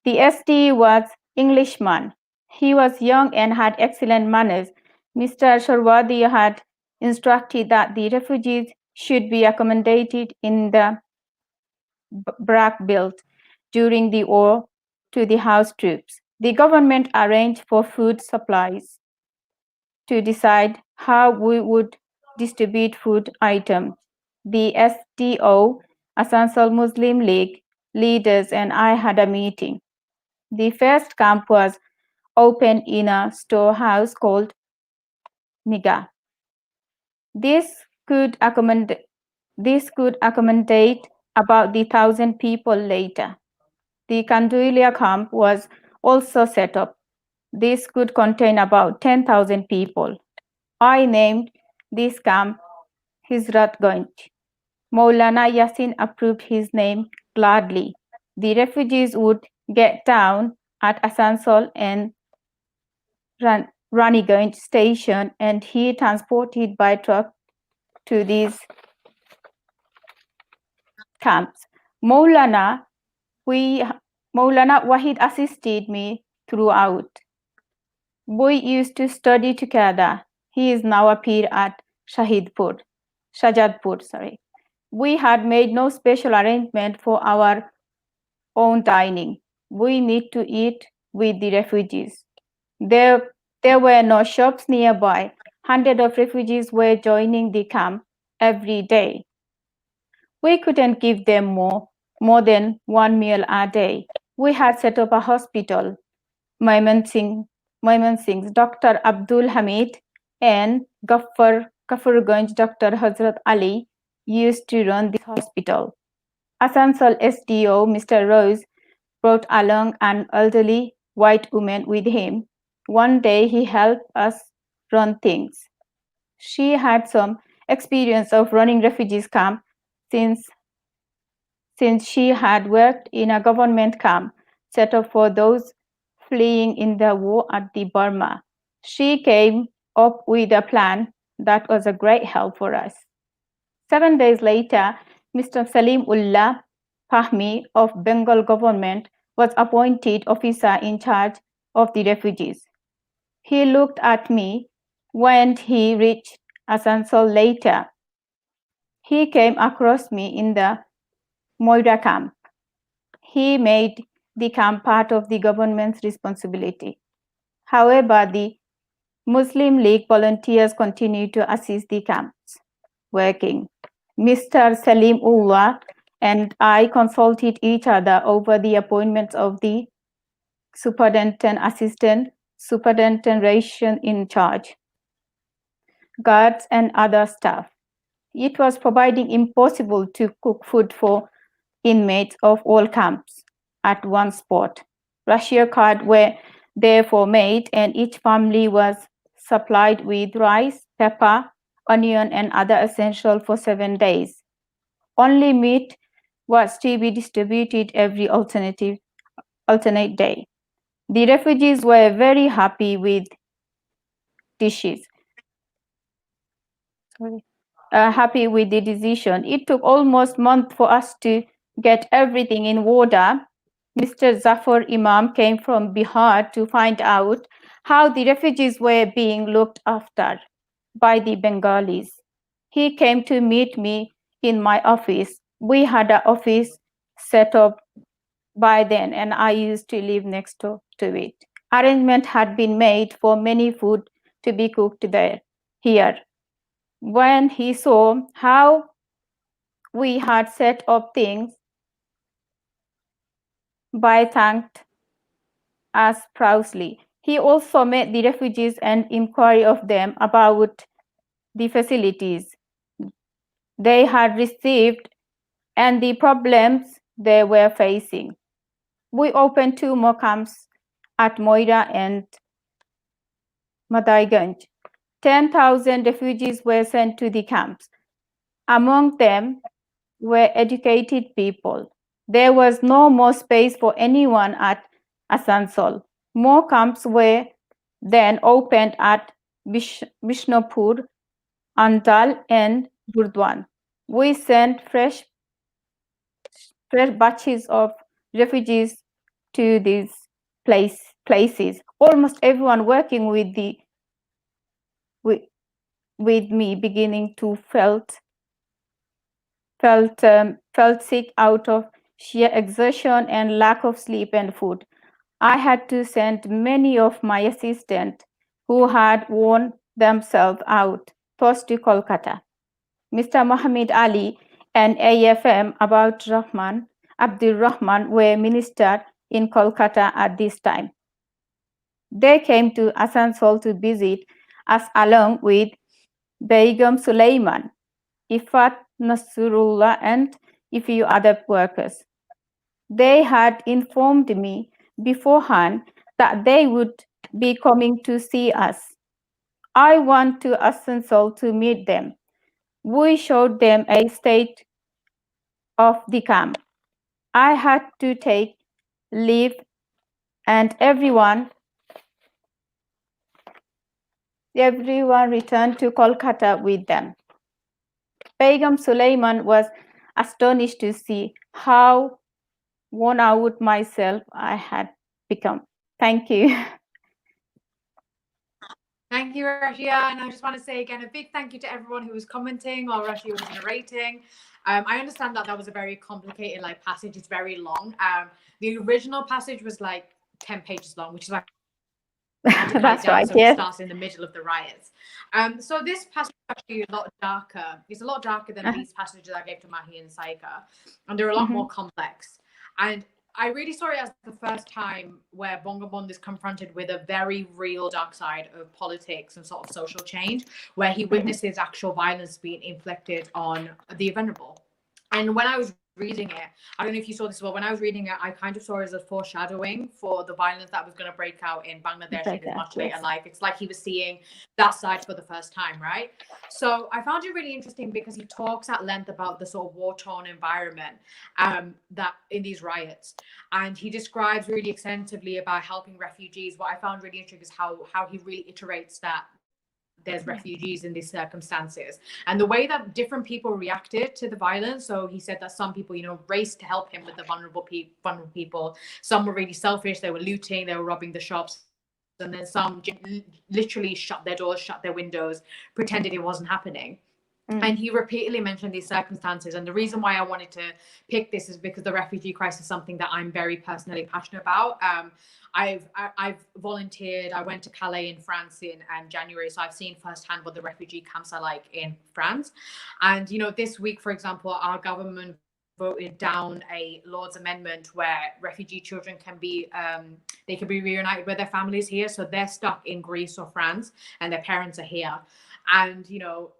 The SDO was Englishman. He was young and had excellent manners. Mr. Sharwadi had instructed that the refugees should be accommodated in the barrack built during the war to the house troops. The government arranged for food supplies to decide how we would distribute food items. The SDO, Asansol Muslim League leaders, and I had a meeting. The first camp was opened in a storehouse called Niga. This could accommodate about 1,000 people later. The Kanduilia camp was also set up. This could contain about 10,000 people. I named this camp Hizratganj. Maulana Yassin approved his name gladly. The refugees would get down at Asansol and Raniganj station and he transported by truck to these camps. Maulana Wahid assisted me throughout. We used to study together. He is now a peer at Shajadpur. We had made no special arrangement for our own dining. We need to eat with the refugees. There were no shops nearby. Hundreds of refugees were joining the camp every day. We couldn't give them more than one meal a day. We had set up a hospital. Maimansingh's Dr. Abdul Hamid and Gafurganj Dr. Hazrat Ali used to run this hospital. Asansol SDO, Mr. Rose, brought along an elderly white woman with him. One day he helped us run things. She had some experience of running refugees camp since she had worked in a government camp set up for those fleeing in the war at the Burma. She came up with a plan that was a great help for us. 7 days later, Mr. Salim Ullah Fahmi of Bengal government was appointed officer in charge of the refugees. He looked at me when he reached Asansol later. He came across me in the Moira camp. He made the camp part of the government's responsibility. However, the Muslim League volunteers continued to assist the camps working. Mr. Salim Ullah and I consulted each other over the appointments of the superintendent, assistant superintendent, ration in charge, guards, and other staff. It was providing impossible to cook food for inmates of all camps at one spot. Ration cards were therefore made, and each family was supplied with rice, pepper, onion, and other essentials for 7 days. Only meat was to be distributed every alternate day. The refugees were very happy with dishes. Happy with the decision. It took almost a month for us to get everything in order. Mr. Zafar Imam came from Bihar to find out how the refugees were being looked after by the Bengalis. He came to meet me in my office. We had an office set up by then, and I used to live next to it. Arrangement had been made for many food to be cooked here. When he saw how we had set up things, Bai thanked us proudly. He also met the refugees and inquired of them about the facilities they had received and the problems they were facing. We opened 2 more camps at Moira and Madaiganj. 10,000 refugees were sent to the camps. Among them were educated people. There was no more space for anyone at Asansol. More camps were then opened at Bishnupur, Andal, and Burdwan. We sent fresh batches of refugees to these places. Almost everyone working with me beginning to felt sick out of sheer exertion and lack of sleep and food. I had to send many of my assistants who had worn themselves out first to Kolkata. Mr. Muhammad Ali and AFM Abdul Rahman were minister in Kolkata at this time. They came to Asansol to visit us along with Begum Suleiman, Ifat Nasrullah, and a few other workers. They had informed me beforehand that they would be coming to see us. I went to Asansol to meet them. We showed them a state of the camp. I had to take leave, and everyone returned to Kolkata with them. Begum Suleiman was astonished to see how worn out myself I had become. Thank you. Thank you, Rashia. And I just want to say again a big thank you to everyone who was commenting while Rashia was narrating. I understand that was a very complicated passage. It's very long. The original passage was 10 pages long, which is That's right. So it starts in the middle of the riots. So this passage is actually a lot darker. It's a lot darker than these passages I gave to Maahi and Shaika, and they're a lot more complex. And I really saw it as the first time where Bongobondhuo is confronted with a very real dark side of politics and sort of social change, where he witnesses actual violence being inflicted on the vulnerable. And when I was reading it, I don't know if you saw this as well, when I was reading it, I kind of saw it as a foreshadowing for the violence that was going to break out in Bangladesh in his much later life. It's like he was seeing that side for the first time, right? So I found it really interesting because he talks at length about the sort of war-torn environment that in these riots, and he describes really extensively about helping refugees. What I found really interesting is how he really iterates that there's refugees in these circumstances and the way that different people reacted to the violence. So he said that some people, raced to help him with the vulnerable people. Some were really selfish. They were looting, they were robbing the shops. And then some literally shut their doors, shut their windows, pretended it wasn't happening. And he repeatedly mentioned these circumstances. And the reason why I wanted to pick this is because the refugee crisis is something that I'm very personally passionate about. I've volunteered. I went to Calais in France in January, so I've seen firsthand what the refugee camps are like in France. And you know, this week, for example, our government voted down a Lord's amendment where refugee children can be they can be reunited with their families here. So they're stuck in Greece or France, and their parents are here. And you know,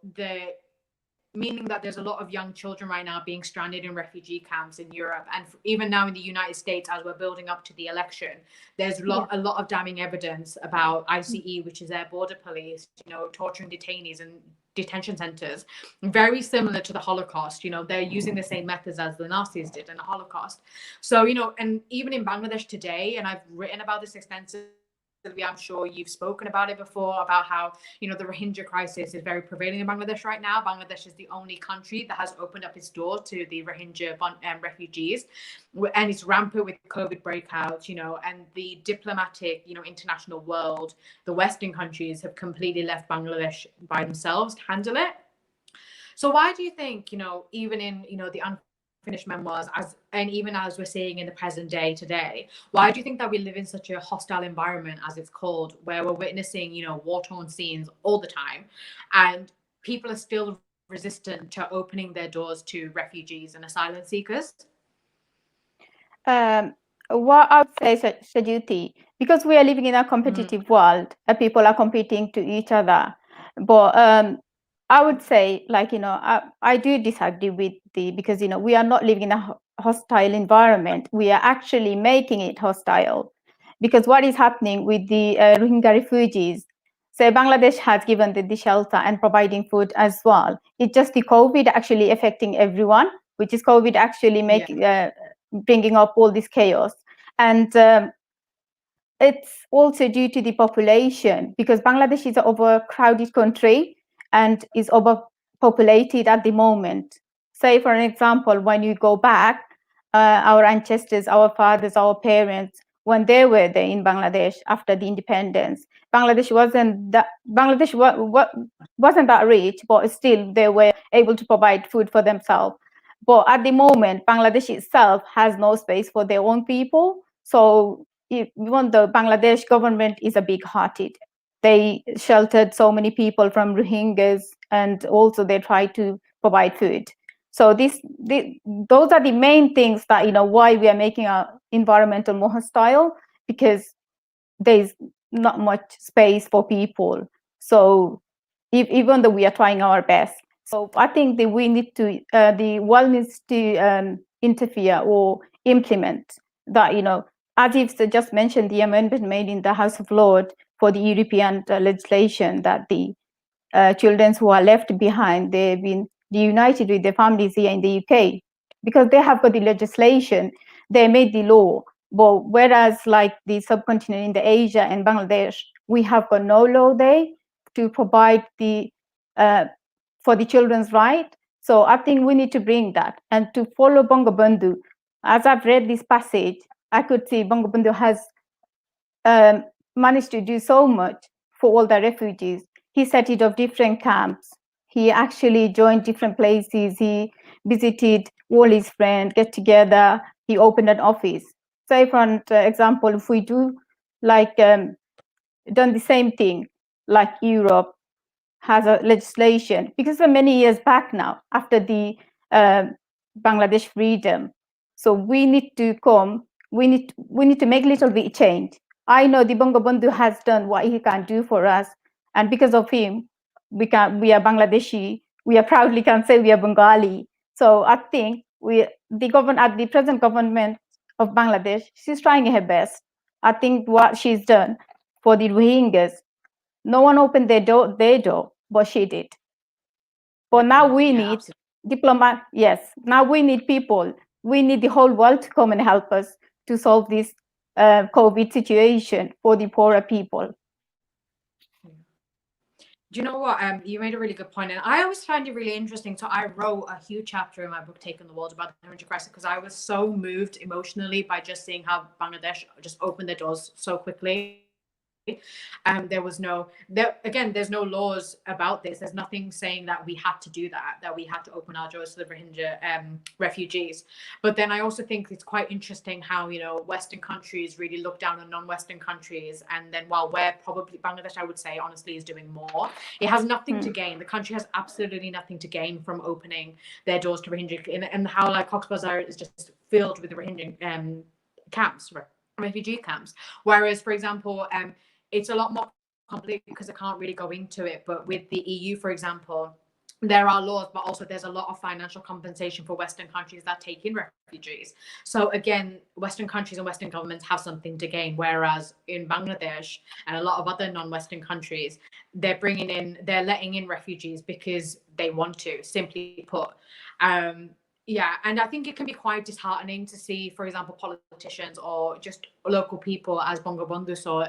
meaning that there's a lot of young children right now being stranded in refugee camps in Europe, and even now in the United States, as we're building up to the election, there's a lot of damning evidence about ICE, which is their border police, you know, torturing detainees in detention centers, very similar to the Holocaust. You know, they're using the same methods as the Nazis did in the Holocaust. So, you know, and even in Bangladesh today, and I've written about this extensively, I'm sure you've spoken about it before, about how, you know, the Rohingya crisis is very prevailing in Bangladesh right now. Bangladesh is the only country that has opened up its door to the Rohingya refugees, and it's rampant with COVID breakouts, you know, and the diplomatic, you know, international world, the Western countries have completely left Bangladesh by themselves to handle it. So why do you think, you know, even in, you know, the Unfinished Memoirs, and even as we're seeing in the present day today, why do you think that we live in such a hostile environment, as it's called, where we're witnessing, you know, war-torn scenes all the time, and people are still resistant to opening their doors to refugees and asylum seekers? What I would say, Sejuti, because we are living in a competitive world, people are competing to each other. But I would say, like, you know, I do disagree with because, you know, we are not living in a hostile environment. We are actually making it hostile, because what is happening with the Rohingya refugees? So Bangladesh has given the shelter and providing food as well. It's just the COVID actually affecting everyone, which is COVID actually making bringing up all this chaos. And it's also due to the population, because Bangladesh is an overcrowded country and is overpopulated at the moment. Say, for an example, when you go back, our ancestors, our fathers, our parents, when they were there in Bangladesh after the independence, Bangladesh wasn't that rich, but still they were able to provide food for themselves. But at the moment, Bangladesh itself has no space for their own people. So even the Bangladesh government is a big-hearted. They sheltered so many people from Rohingyas, and also they try to provide food. So those are the main things that, you know, why we are making our environmental more hostile, because there's not much space for people. So even though we are trying our best, so I think that we need to, the world needs to interfere or implement that, you know, as you've just mentioned, the amendment made in the House of Lords for the European legislation that the children who are left behind, they've been reunited with their families here in the UK, because they have got the legislation, they made the law. But whereas like the subcontinent in the Asia and Bangladesh, we have got no law there to provide the for the children's right. So I think we need to bring that, and to follow Bongobondhuo. As I've read this passage, I could see Bongobondhuo has managed to do so much for all the refugees. He set it up different camps. He actually joined different places. He visited all his friends, get together. He opened an office. Say, for example, if we do like done the same thing, like Europe has a legislation, because for many years back now, after the Bangladesh freedom. So we need to we need to make a little bit change. I know the Bongobondhuo has done what he can do for us, and because of him, we are Bangladeshi. We are proudly can say we are Bengali. So I think the present government of Bangladesh, she's trying her best. I think what she's done for the Rohingyas, no one opened their door, but she did. But now we need diplomat. Yes, now we need people. We need the whole world to come and help us to solve this COVID situation for the poorer people. Do you know what? You made a really good point, and I always find it really interesting. So I wrote a huge chapter in my book, Taking the World, about the Rohingya crisis, because I was so moved emotionally by just seeing how Bangladesh just opened their doors so quickly. There was no, there's no laws about this. There's nothing saying that we had to do that we had to open our doors to the Rohingya refugees. But then I also think it's quite interesting how, you know, Western countries really look down on non-Western countries. And then while we're probably, Bangladesh, I would say, honestly, is doing more, it has nothing to gain. The country has absolutely nothing to gain from opening their doors to Rohingya, and how like Cox's Bazar is just filled with Rohingya camps, refugee camps. Whereas, for example, it's a lot more complicated because I can't really go into it. But with the EU, for example, there are laws, but also there's a lot of financial compensation for Western countries that take in refugees. So again, Western countries and Western governments have something to gain, whereas in Bangladesh and a lot of other non-Western countries, they're letting in refugees because they want to, simply put. Yeah, and I think it can be quite disheartening to see, for example, politicians or just local people, as Bongobondhuo saw,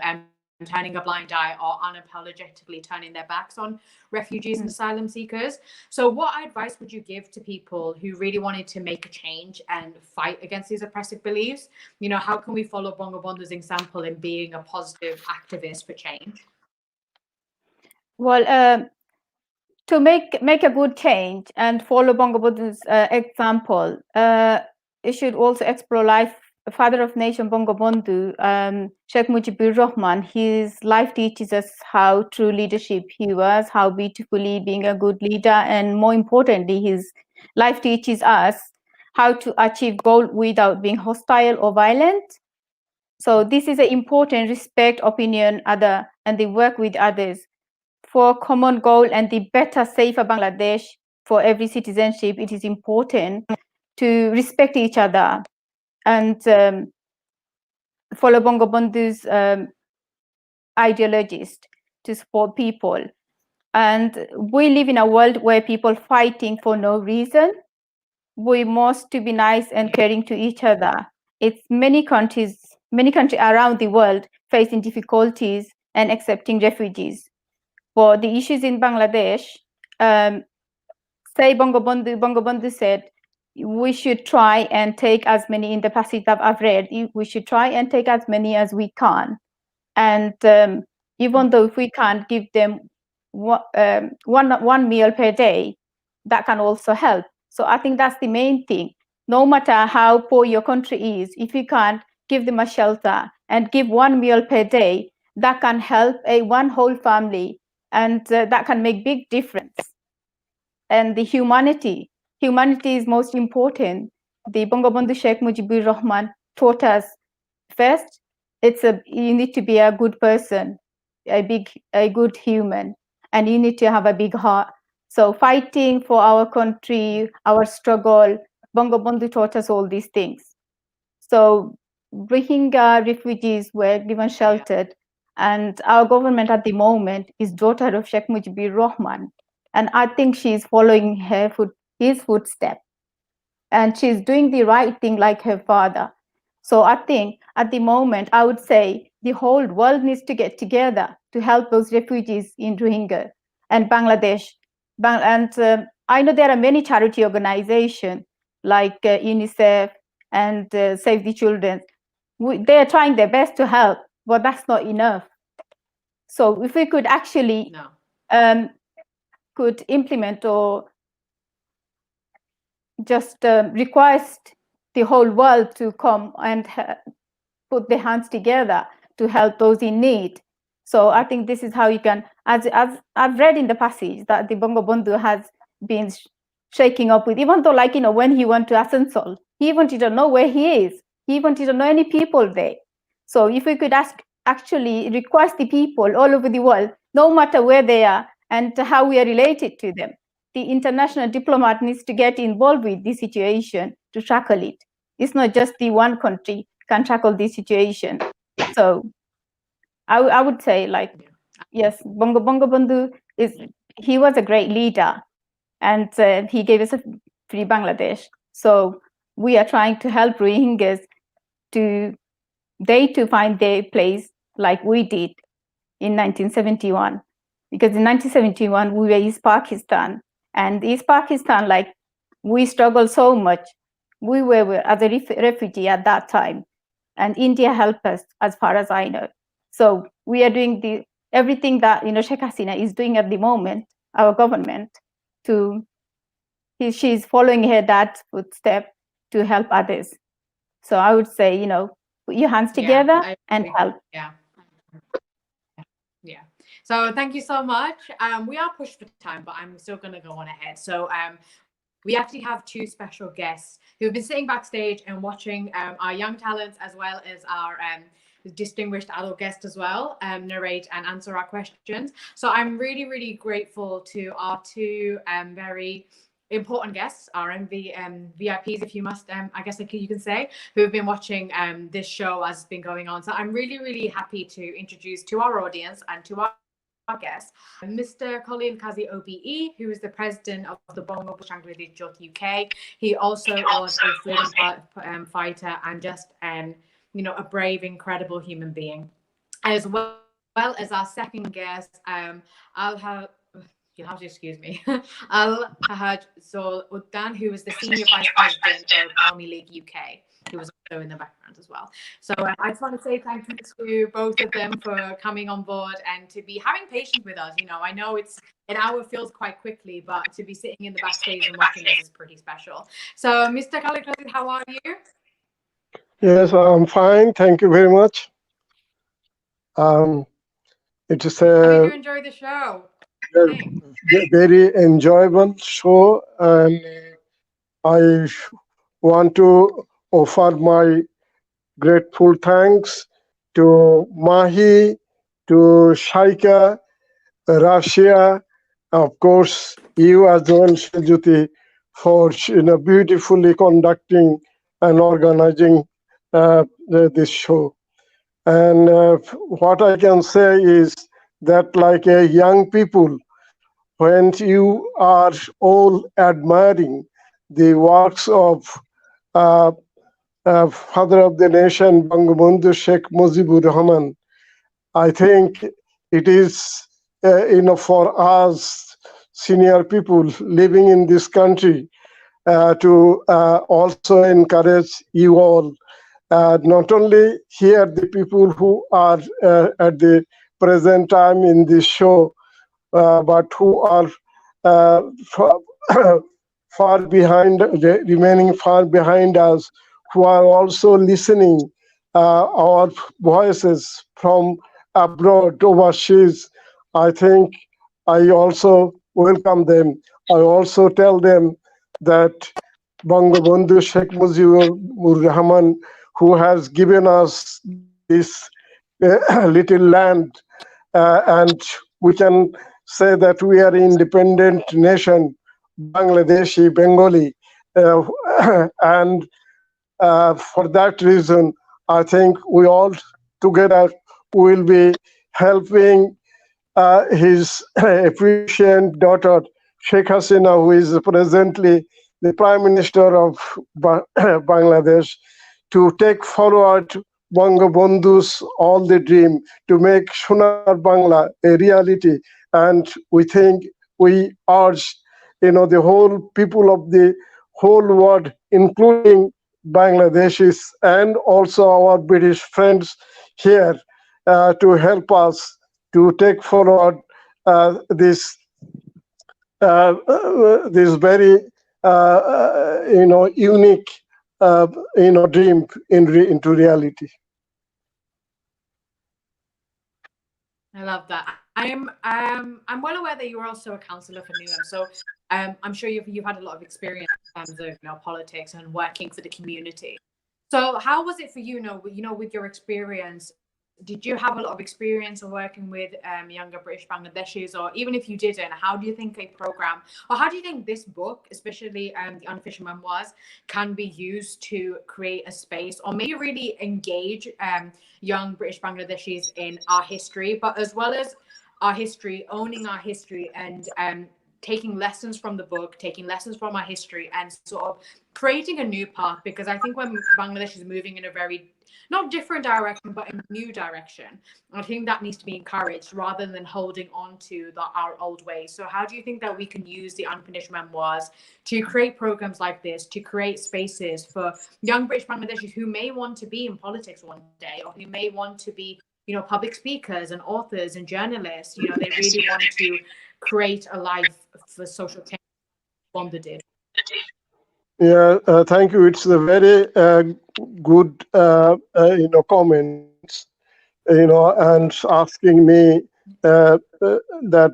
turning a blind eye or unapologetically turning their backs on refugees and asylum seekers. So what advice would you give to people who really wanted to make a change and fight against these oppressive beliefs? You know, how can we follow Bongobondhuo's example in being a positive activist for change? Well, to make a good change and follow Bongobondhuo's example, you should also explore life. Father of nation Bongobondhu, Sheikh Mujibur Rahman, his life teaches us how true leadership he was, how beautifully being a good leader, and more importantly, his life teaches us how to achieve goal without being hostile or violent. So this is an important respect, opinion, other, and the work with others for common goal and the better, safer Bangladesh for every citizenship. It is important to respect each other and follow Bongobondhu's ideologies to support people. And we live in a world where people fighting for no reason. We must to be nice and caring to each other. It's many countries around the world facing difficulties and accepting refugees. For the issues in Bangladesh, say Bongobondhu said, we should try and take as many, in the passage that I've read, we should try and take as many as we can. And even though if we can't give them one meal per day, that can also help. So I think that's the main thing. No matter how poor your country is, if you can't give them a shelter and give one meal per day, that can help one whole family, and that can make big difference. And the humanity is most important. The Bongobondhuo Sheikh Mujibur Rahman taught us, first, you need to be a good person, a good human, and you need to have a big heart. So fighting for our country, our struggle, Bongobondhu taught us all these things. So Rohingya refugees were given sheltered, and our government at the moment is daughter of Sheikh Mujibur Rahman. And I think she's following his footsteps. And she's doing the right thing like her father. So I think at the moment, I would say the whole world needs to get together to help those refugees in Rohingya and Bangladesh. And I know there are many charity organizations like UNICEF and Save the Children. They are trying their best to help, but that's not enough. So if we could actually could implement or just request the whole world to come and put their hands together to help those in need. So I think this is how you can, as I've read in the passage that the Bongobondhu has been shaking up with, even though, like, you know, when he went to Asansol, he even didn't know where he is. He even didn't know any people there. So if we could actually request the people all over the world, no matter where they are and how we are related to them, the international diplomat needs to get involved with this situation to tackle it. It's not just the one country can tackle this situation. So I would say, like, yes, Bongobondhu he was a great leader, and he gave us a free Bangladesh. So we are trying to help Rohingyas to find their place like we did in 1971. Because in 1971, we were East Pakistan. And East Pakistan, like, we struggled so much. We were as a refugee at that time. And India helped us, as far as I know. So we are doing everything that Sheikh Hasina is doing at the moment, our government, she's following her dad's footstep to help others. So I would say, put your hands together and help. Yeah. So thank you so much. We are pushed for time, but I'm still going to go on ahead. So we actually have two special guests who've been sitting backstage and watching our young talents, as well as our distinguished adult guest as well, narrate and answer our questions. So I'm really, really grateful to our two very important guests, our VIPs, if you must, I guess you can say, who have been watching this show as it's been going on. So I'm really, really happy to introduce to our audience and to our guest, Mr. Colin Kazi OBE, who is the president of the Bangabhondo Sangskritik Jote UK. He also was a freedom fighter and just a brave, incredible human being. As well as our second guest, you'll have to excuse me, Al-Haj Zol Uddan, who is the Senior Vice President of Army League UK, who was also in the background as well. So I just want to say thank you to both of them for coming on board and to be having patience with us. I know an hour feels quite quickly, but to be sitting in the backstage and watching us is pretty special. So Mr. Khalid, how are you? Yes, I'm fine. Thank you very much. It is How did you enjoy the show? very enjoyable show, and I want to offer my grateful thanks to Maahi, to Shaika, Rashia, of course, you as well, Sejuti, for beautifully conducting and organizing this show. And what I can say is that, like a young people, when you are all admiring the works of Father of the Nation, Bongobondhuo Sheikh Mujibur Rahman, I think it is, for us senior people living in this country to also encourage you all. Not only here, the people who are at the present time in this show, but who are far behind, remaining far behind us, who are also listening our voices from abroad, overseas. I think I also welcome them. I also tell them that Bangabhondo Sheikh Mujibur Rahman, who has given us this little land, and we can say that we are an independent nation, Bangladeshi, Bengali, and for that reason, I think we all together will be helping his efficient daughter, Sheikh Hasina, who is presently the Prime Minister of Bangladesh, to take forward Bangabondhu's all the dream to make Sonar Bangla a reality. And we think, we urge, the whole people of the whole world, including Bangladeshis and also our British friends here, to help us to take forward this very unique dream into reality. I love that. I'm well aware that you were also a councillor for Newham, so I'm sure you've had a lot of experience in terms of politics and working for the community. So how was it for you? With your experience, did you have a lot of experience of working with younger British Bangladeshis, or even if you didn't, how do you think a program, or how do you think this book, especially the Unfinished Memoirs, can be used to create a space or maybe really engage young British Bangladeshis in our history, but as well as our history, owning our history, and taking lessons from the book, taking lessons from our history, and sort of creating a new path? Because I think when Bangladesh is moving in a very, not different direction, but a new direction, I think that needs to be encouraged rather than holding on to our old ways. So how do you think that we can use the Unfinished Memoirs to create programs like this, to create spaces for young British Bangladeshis who may want to be in politics one day, or who may want to be public speakers and authors and journalists. They really want to create a life for social change. Bangabhondo did. Yeah, thank you. It's a very good, comments, and asking me that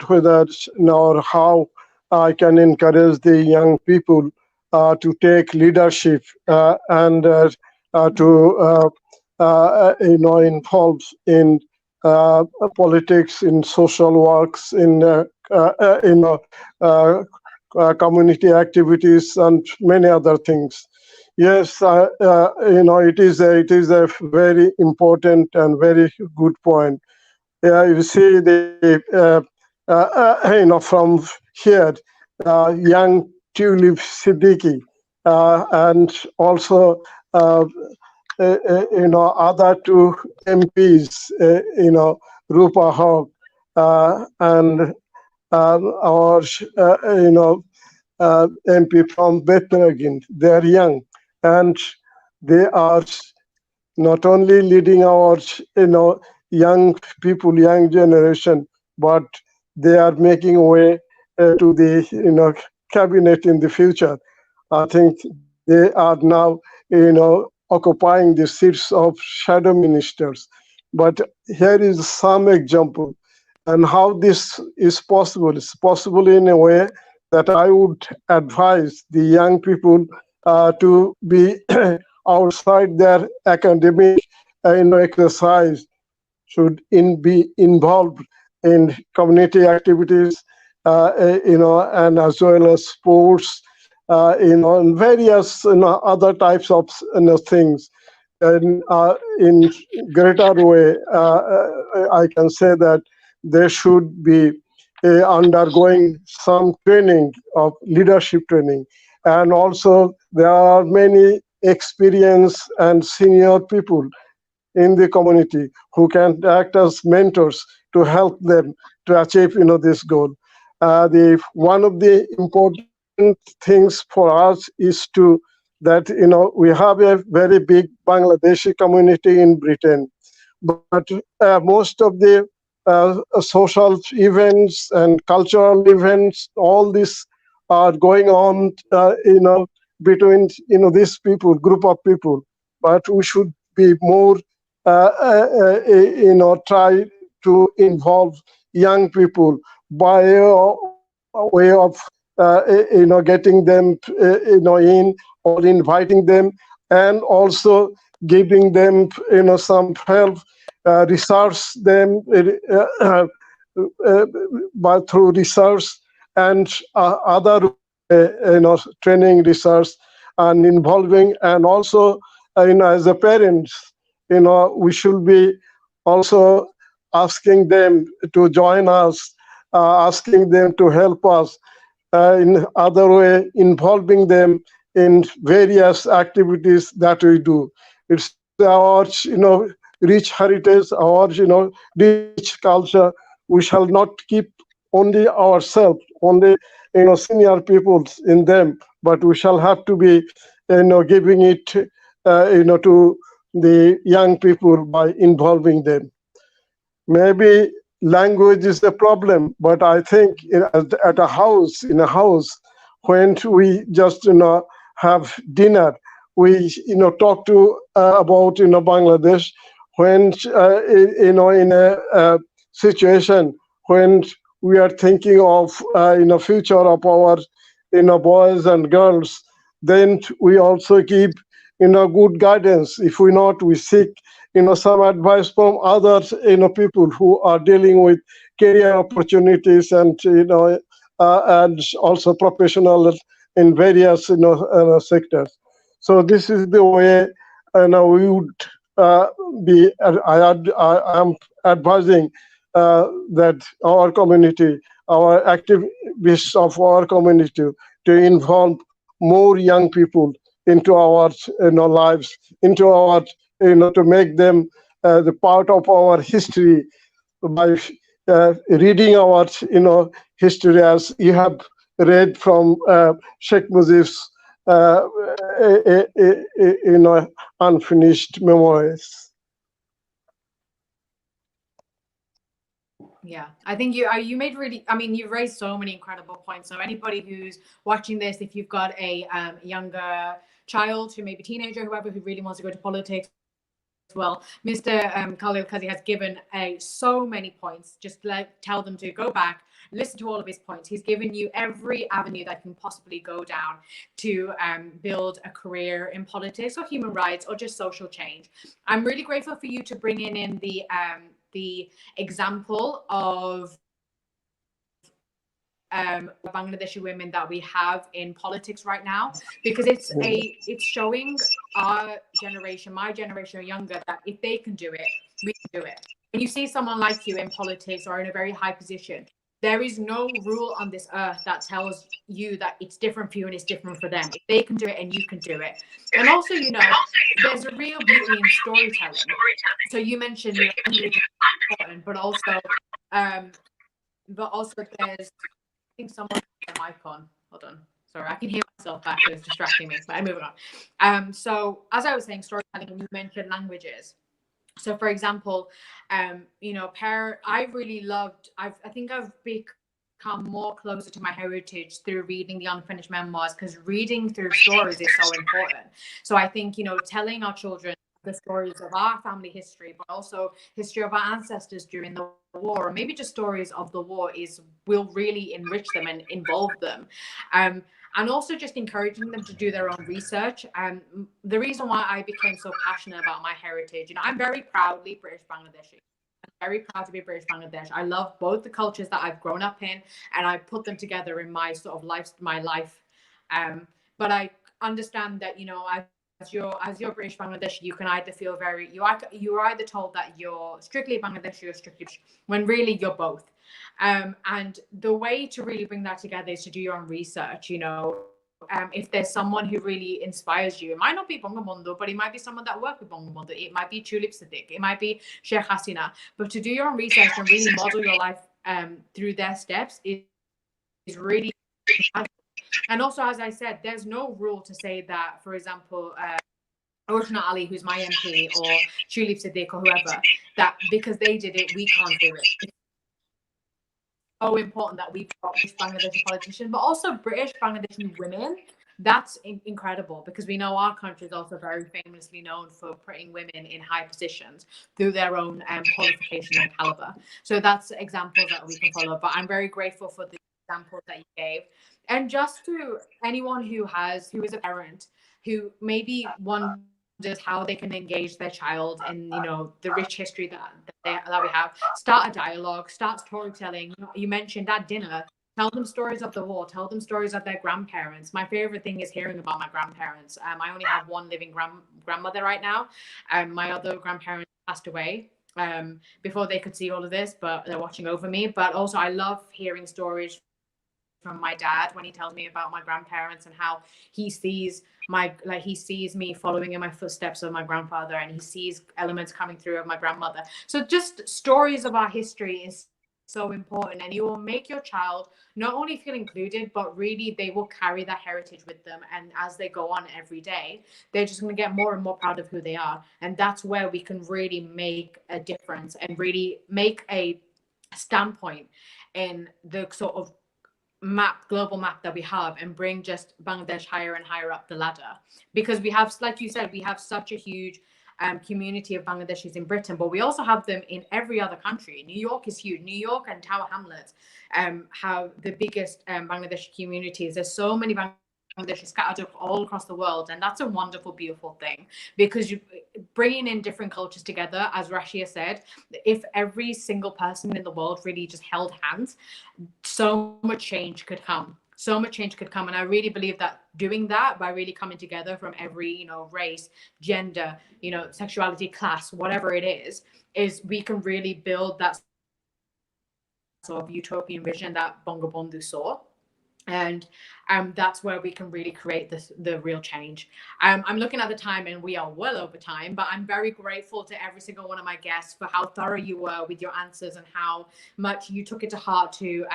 whether or how I can encourage the young people to take leadership and to involve in politics, in social works, in community activities, and many other things. Yes, it is a very important and very good point. You see from here, young Tulip Siddiqui, and also other two MPs, Rupa Haq and our MP from Bethnagin. They are young, and they are not only leading our young people, young generation, but they are making way to the cabinet in the future. I think they are now occupying the seats of shadow ministers. But here is some example and how this is possible. It's possible in a way that I would advise the young people to be outside their academic exercise, should be involved in community activities, and as well as sports, and various other types of things. And in greater way, I can say that they should be undergoing some training of leadership training. And also there are many experienced and senior people in the community who can act as mentors to help them to achieve this goal. One of the important things for us is to that we have a very big Bangladeshi community in Britain, but most of the social events and cultural events, all this are going on between this group of people. But we should be more try to involve young people by a way of getting them in, or inviting them, and also giving them some help, research them but through research and other training, research, and involving. And also as a parents, we should be also asking them to join us, asking them to help us in other way, involving them in various activities that we do. It's our rich heritage, our rich culture. We shall not keep only ourselves, only senior people in them, but we shall have to be giving it to the young people by involving them. Maybe language is the problem, but I think in a house, when we just have dinner, we talk to about Bangladesh. When in a situation when we are thinking of future of our boys and girls, then we also give good guidance. If we not, we seek some advice from others people who are dealing with career opportunities and and also professional in various sectors. So this is the way we would be. I am advising that our community, our activists of our community, to involve more young people into our lives, into our to make them the part of our history by reading our history, as you have read from Sheikh Mujib's unfinished memoirs. Yeah, I think you made really, I mean, you've raised so many incredible points. So anybody who's watching this, if you've got a younger child who may be teenager, whoever, who really wants to go to politics, well, Mr. Khalil Kazi has given so many points. Just tell them to go back, listen to all of his points. He's given you every avenue that can possibly go down to build a career in politics or human rights or just social change. I'm really grateful for you to bring in the example of Bangladeshi women that we have in politics right now, because it's showing our generation, my generation or younger, that if they can do it, we can do it. When you see someone like you in politics or in a very high position, there is no rule on this earth that tells you that it's different for you and it's different for them. If they can do it and you can do it. And also, you know, there's a real beauty in storytelling. So you mentioned language is important, but also there's, I think someone has their mic on. Hold on. Sorry, I can hear myself back. It's distracting me, but I'm moving on. So as I was saying, storytelling, and you mentioned languages. So for example, you know, I really loved, I think I've become more closer to my heritage through reading the Unfinished Memoirs, because reading through stories is so important. So I think, you know, telling our children the stories of our family history, but also history of our ancestors during the war, or maybe just stories of the war, will really enrich them and involve them. And also just encouraging them to do their own research. The reason why I became so passionate about my heritage, you know, I'm very proudly British Bangladeshi. I'm very proud to be British Bangladesh. I love both the cultures that I've grown up in, and I put them together in my sort of life, but I understand that, you know, as you're British Bangladeshi, you can either feel you're either told that you're strictly Bangladeshi or strictly British, when really you're both. And the way to really bring that together is to do your own research. You know, if there's someone who really inspires you, it might not be Bongobondhuo, but it might be someone that worked with Bongobondhuo. It might be Tulip Siddiq, it might be Sheikh Hasina. But to do your own research and really model your life through their steps is really. And also, as I said, there's no rule to say that, for example, Roshna Ali, who's my MP, or Tulip Siddiq or whoever, that because they did it, we can't do it. It's so important that we got British Bangladeshi politicians, but also British Bangladeshi women. That's incredible, because we know our country is also very famously known for putting women in high positions through their own qualification and caliber. So that's examples that we can follow. But I'm very grateful for the examples that you gave. And just to anyone who is a parent who maybe wonders how they can engage their child in, you know, the rich history that we have, start a dialogue, start storytelling. You mentioned at dinner, tell them stories of the war, tell them stories of their grandparents. My favorite thing is hearing about my grandparents. I only have one living grandmother right now. My other grandparents passed away before they could see all of this, but they're watching over me. But also I love hearing stories from my dad when he tells me about my grandparents and how he sees me following in my footsteps of my grandfather, and he sees elements coming through of my grandmother. So just stories of our history is so important, and you will make your child not only feel included, but really they will carry that heritage with them, and as they go on every day, they're just going to get more and more proud of who they are. And that's where we can really make a difference and really make a standpoint in the sort of global map that we have, and bring just Bangladesh higher and higher up the ladder. Because we have, like you said, we have such a huge community of Bangladeshis in Britain, but we also have them in every other country. New York is huge. New York and Tower Hamlets have the biggest Bangladeshi communities. There's so many Bangladeshi scattered all across the world, and that's a wonderful, beautiful thing, because you bringing in different cultures together, as Rashia said, if every single person in the world really just held hands, so much change could come. And I really believe that doing that, by really coming together from every, you know, race, gender, you know, sexuality, class, whatever it is we can really build that sort of utopian vision that Bongobondhuo saw. And that's where we can really create the real change. I'm looking at the time, and we are well over time, but I'm very grateful to every single one of my guests for how thorough you were with your answers, and how much you took it to heart to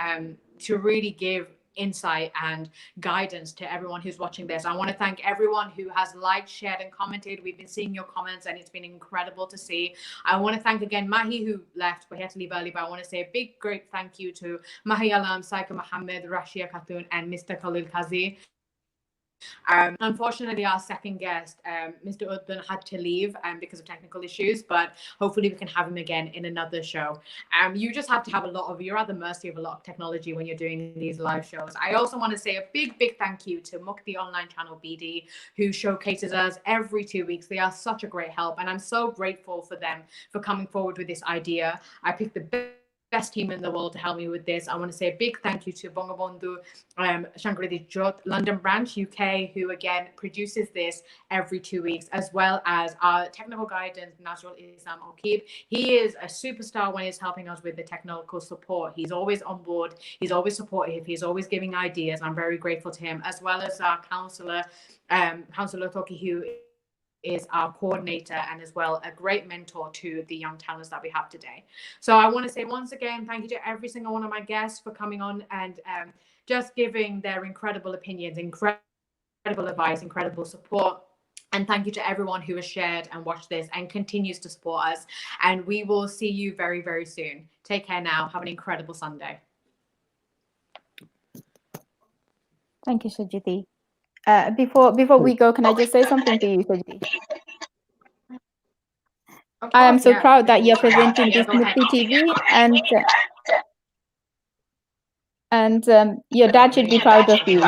really give insight and guidance to everyone who's watching this. I want to thank everyone who has liked, shared, and commented. We've been seeing your comments, and it's been incredible to see. I want to thank again Maahi, who left, but he had to leave early, but I want to say a big, great thank you to Maahi Alam, Shaika Mohammed, Rashia Khatun, and Mr. Khalil Kazi. Unfortunately, our second guest, Mr. Uddin, had to leave because of technical issues, but hopefully we can have him again in another show. You just have to have you're at the mercy of a lot of technology when you're doing these live shows. I also want to say a big, big thank you to Mukti online channel BD, who showcases us every 2 weeks. They are such a great help, and I'm so grateful for them for coming forward with this idea. I picked the best team in the world to help me with this. I want to say a big thank you to Bongobondhuo Sangskritik Jote London branch UK, who again produces this every 2 weeks, as well as our technical guidance, Nazrul Islam Okib. He is a superstar when he's helping us with the technical support. He's always on board. He's always supportive. He's always giving ideas. I'm very grateful to him, as well as our counselor, Counselor Toki, who is our coordinator and as well a great mentor to the young talents that we have today. So I want to say once again, thank you to every single one of my guests for coming on and just giving their incredible opinions, incredible advice, incredible support. And thank you to everyone who has shared and watched this and continues to support us. And we will see you very, very soon. Take care now. Have an incredible Sunday. Thank you, Sejuti. Before we go, can I just say something to you, Sejuti? I am so proud that you're presenting this Mukti TV, and your dad should be proud of you.